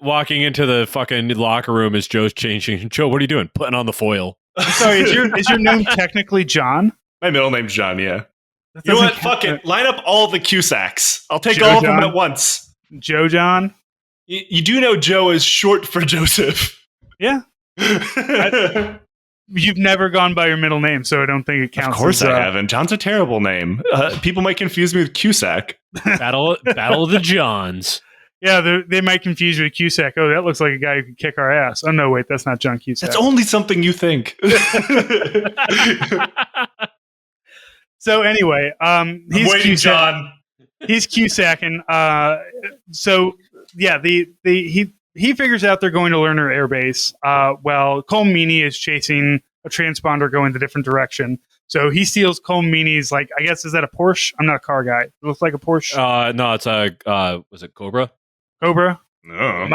Walking into the fucking locker room as Joe's changing. Joe, what are you doing? Putting on the foil. Sorry, is your name technically John? My middle name's John. Yeah. You know what? Fuck it. Line up all the Cusacks. I'll take all of them at once. Joe John. You do know Joe is short for Joseph. Yeah. You've never gone by your middle name, so I don't think it counts. Of course I haven't. John's a terrible name. People might confuse me with Cusack. Battle of the Johns. Yeah, they might confuse you with Cusack. Oh, that looks like a guy who could kick our ass. Oh, no, wait, that's not John Cusack. That's only something you think. So anyway, he's waiting, John. He's Cusacking. So yeah, he figures out they're going to Lerner Air Base. Well, Colm Meaney is chasing a transponder going the different direction. So he steals Colm Meaney's, like, I guess, is that a Porsche? I'm not a car guy. It looks like a Porsche. No, it's a was it Cobra? Cobra? No.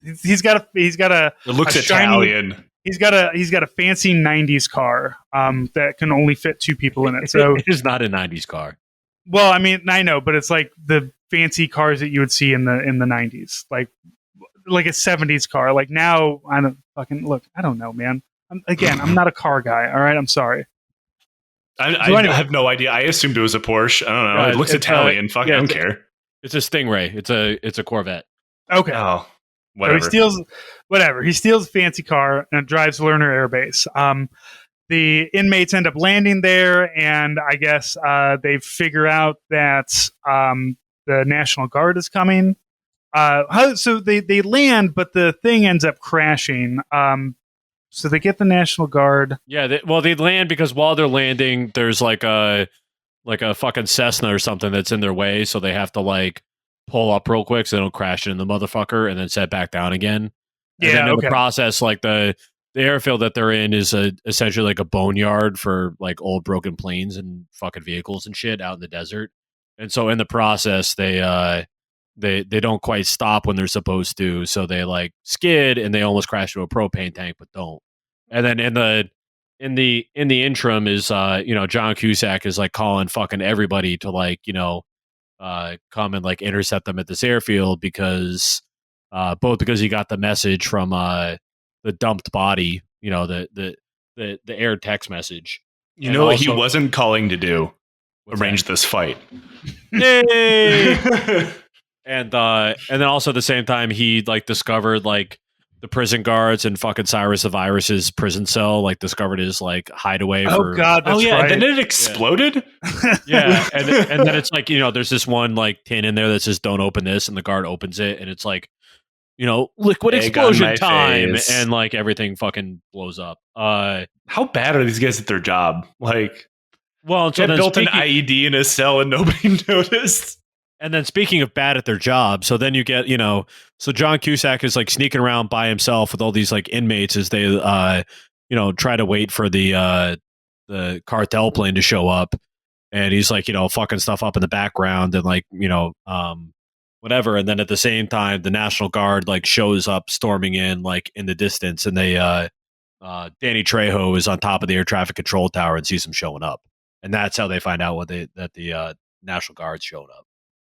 He's got a It looks Italian. He's got a fancy 90s car that can only fit 2 people in it. So it is not a 90s car. Well, I mean, I know, but it's like the fancy cars that you would see in the 90s. Like a 70s car. Like now, I don't know, man. I'm not a car guy. All right, I'm sorry. I have no idea. I assumed it was a Porsche. I don't know. It looks Italian. Fuck, I don't care. It's a Stingray. It's a Corvette. Okay. Oh, whatever. So he steals a fancy car and drives Lerner Air Base. The inmates end up landing there, and I guess they figure out that the National Guard is coming. So they land, but the thing ends up crashing. So they get the National Guard. Yeah, they land because while they're landing, there's like a fucking Cessna or something that's in their way, so they have to like pull up real quick so they don't crash into the motherfucker and then set back down again. And then in the process, like the airfield that they're in is essentially like a boneyard for like old broken planes and fucking vehicles and shit out in the desert. And so in the process, they don't quite stop when they're supposed to, so they like skid and they almost crash into a propane tank, but don't. And then in the interim is John Cusack is like calling fucking everybody to like come and like intercept them at this airfield because because he got the message from the dumped body, the air text message. You know what he wasn't calling to do? Arrange this fight. Yay! And then also at the same time, he like discovered like the prison guards and fucking Cyrus the Virus's prison cell, like discovered his like hideaway. Oh God, that's right. And then it exploded. Yeah, and then it's like there's this one like tin in there that says "Don't open this," and the guard opens it, and it's like liquid explosion time, and like everything fucking blows up. How bad are these guys at their job? Like, well, so built an IED in a cell and nobody noticed. And then speaking of bad at their job, so then you get, so John Cusack is like sneaking around by himself with all these like inmates as they, try to wait for the cartel plane to show up. And he's like, fucking stuff up in the background and like, whatever. And then at the same time, the National Guard like shows up storming in like in the distance, and they, Danny Trejo is on top of the air traffic control tower and sees them showing up. And that's how they find out that the National Guard's showed up.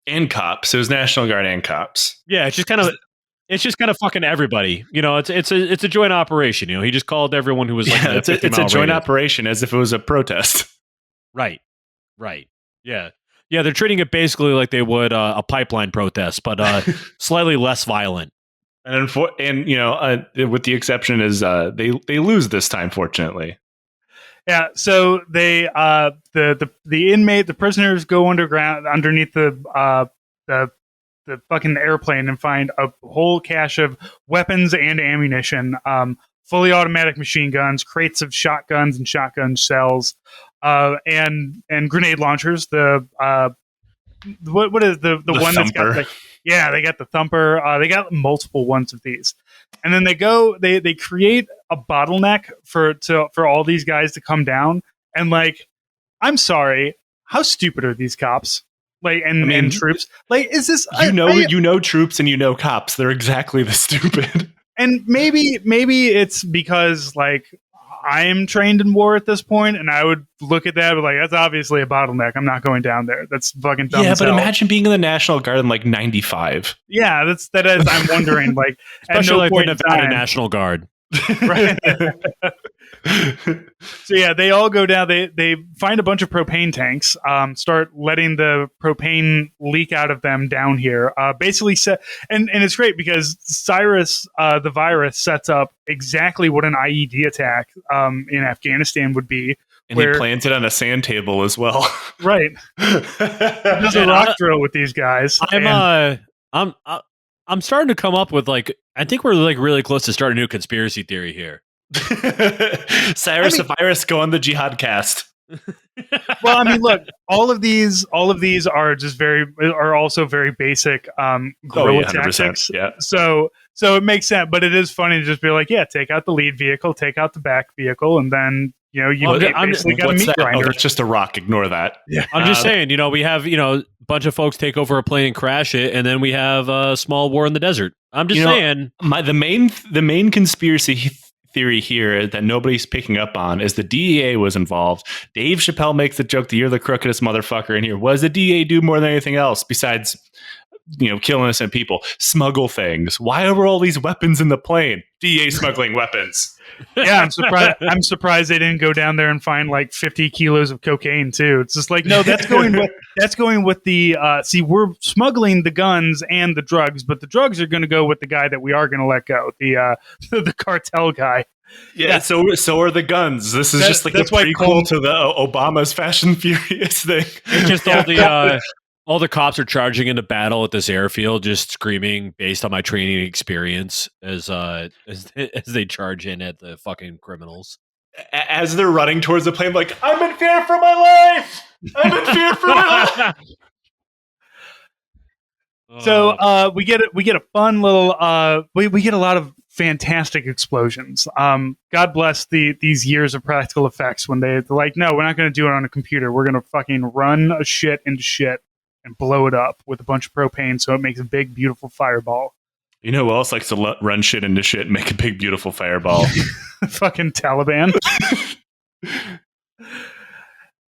And cops. It was National Guard and cops. Yeah, it's just kind of fucking everybody. It's a joint operation. He just called everyone who was like, it's a joint operation as if it was a protest. Right. Yeah. Yeah, they're treating it basically like they would a pipeline protest, but slightly less violent. And with the exception is they lose this time, fortunately. Yeah, so they the prisoners go underground underneath the fucking airplane and find a whole cache of weapons and ammunition, fully automatic machine guns, crates of shotguns and shotgun shells, and grenade launchers. What is the one that's got they got the thumper. They got multiple ones of these. And then they create a bottleneck for all these guys to come down. And like, I'm sorry, how stupid are these cops? Like, and troops? Like, is this troops and you know cops? They're exactly the stupid. And maybe it's because like I'm trained in war at this point, and I would look at that and be like, that's obviously a bottleneck. I'm not going down there. That's fucking dumb. Yeah, but imagine being in the National Guard in like '95. Yeah, that is. I'm wondering, like, especially like the Nevada National Guard. Right. So yeah, they all go down. They find a bunch of propane tanks. Start letting the propane leak out of them down here. Basically, and it's great because Cyrus, the virus, sets up exactly what an IED attack in Afghanistan would be. And he plants it on a sand table as well. Right. There's a rock drill with these guys. I'm starting to come up with like, I think we're like really close to starting a new conspiracy theory here. Cyrus the virus, go on the Jihad cast. Well, I mean, look, all of these are just are also very basic guerrilla tactics. Yeah. So it makes sense, but it is funny to just be like, yeah, take out the lead vehicle, take out the back vehicle, and then basically got a meat grinder. Oh, that's just a rock. Ignore that. Yeah. I'm just saying, we have a bunch of folks take over a plane and crash it, and then we have a small war in the desert. I'm just saying. The main conspiracy theory here that nobody's picking up on is the DEA was involved. Dave Chappelle makes the joke that you're the crookedest motherfucker in here. What does the DEA do more than anything else besides kill innocent people? Smuggle things. Why were all these weapons in the plane? DEA smuggling weapons. Yeah, I'm surprised they didn't go down there and find like 50 kilos of cocaine too. It's just like, no, that's going with the see, we're smuggling the guns and the drugs, but the drugs are going to go with the guy that we are going to let go, the cartel guy. Yeah, so are the guns. This is just like the prequel to the Obama's Fast and Furious thing. It's just all the cops are charging into battle at this airfield, just screaming based on my training experience as they charge in at the fucking criminals. As they're running towards the plane, like, I'm in fear for my life. I'm in fear for my life. So we get a fun little we get a lot of fantastic explosions. God bless these years of practical effects when they're like, no, we're not going to do it on a computer. We're going to fucking run a shit into shit and blow it up with a bunch of propane so it makes a big, beautiful fireball. You know who else likes to run shit into shit and make a big, beautiful fireball? Fucking Taliban.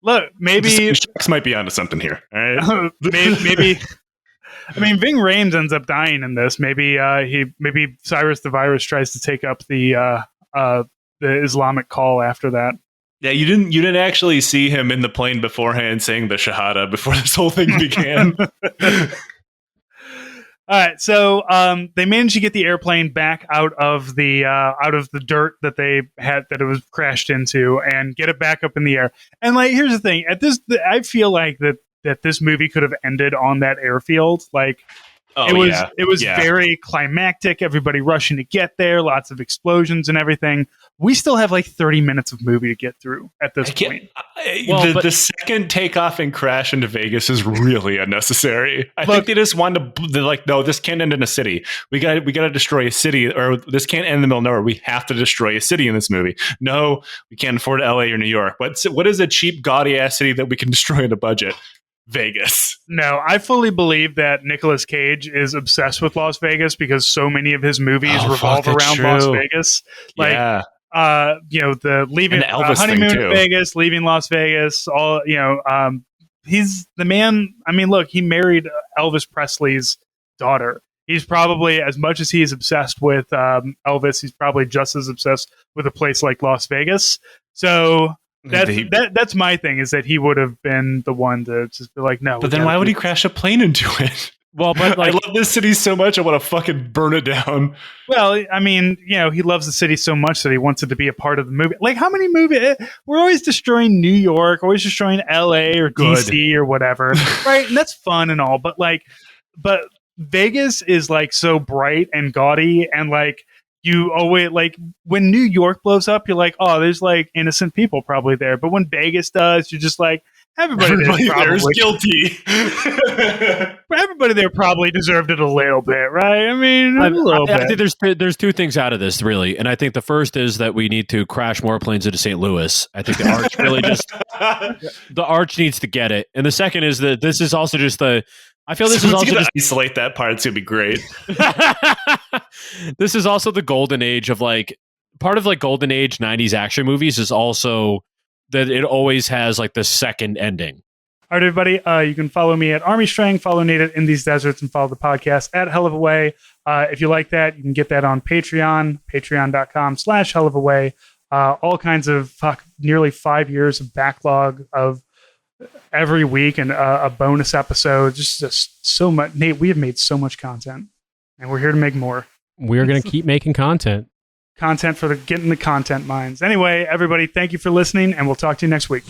Look, maybe... Sharks might be onto something here. All right? maybe... I mean, Ving Rhames ends up dying in this. Maybe Cyrus the Virus tries to take up the Islamic call after that. Yeah, you didn't actually see him in the plane beforehand saying the Shahada before this whole thing began. All right, so they managed to get the airplane back out of the dirt that it was crashed into, and get it back up in the air. And like, here's the thing: I feel like that this movie could have ended on that airfield. Like, it was very climactic. Everybody rushing to get there, lots of explosions and everything. We still have like 30 minutes of movie to get through at this point. The second takeoff and crash into Vegas is really unnecessary. I think they just wanted to. They're like, no, this can't end in a city. We got to destroy a city, or this can't end in the middle of nowhere. We have to destroy a city in this movie. No, we can't afford LA or New York. What is a cheap, gaudy ass city that we can destroy in a budget? Vegas. No, I fully believe that Nicolas Cage is obsessed with Las Vegas because so many of his movies revolve around Las Vegas. Like, the leaving the Elvis honeymoon thing too. in Vegas, leaving Las Vegas. All he's the man. I mean, look, he married Elvis Presley's daughter. He's probably, as much as he is obsessed with Elvis, he's probably just as obsessed with a place like Las Vegas. So That's my thing, is that he would have been the one to just be like, no. But then why would he crash a plane into it? Well, but I like, love this city so much, I want to fucking burn it down. Well, I mean, he loves the city so much that he wants it to be a part of the movie. Like, how many movies? We're always destroying New York, always destroying LA or DC or whatever, right? And that's fun and all, but Vegas is like so bright and gaudy, and like you always, like, when New York blows up, you're like, oh, there's like innocent people probably there. But when Vegas does, you're just like, everybody there is guilty. Everybody there probably deserved it a little bit, right? I mean, a little bit. I think there's two things out of this, really. And I think the first is that we need to crash more planes into St. Louis. I think the Arch really the Arch needs to get it. And the second is that this is also just I feel this is also just isolate that part. It's gonna be great. This is also the golden age of part of golden age 90s action movies is also that it always has like the second ending. All right, everybody. You can follow me at Army Strang, follow Nate at In These Deserts, and follow the podcast at Hell of a Way. If you like that, you can get that on Patreon, patreon.com/hellofaWay. All kinds of nearly 5 years of backlog of every week, and a bonus episode. Just so much. Nate, we have made so much content, and we're here to make more. We're going to keep making content. Content for getting the content minds. Anyway, everybody, thank you for listening, and we'll talk to you next week.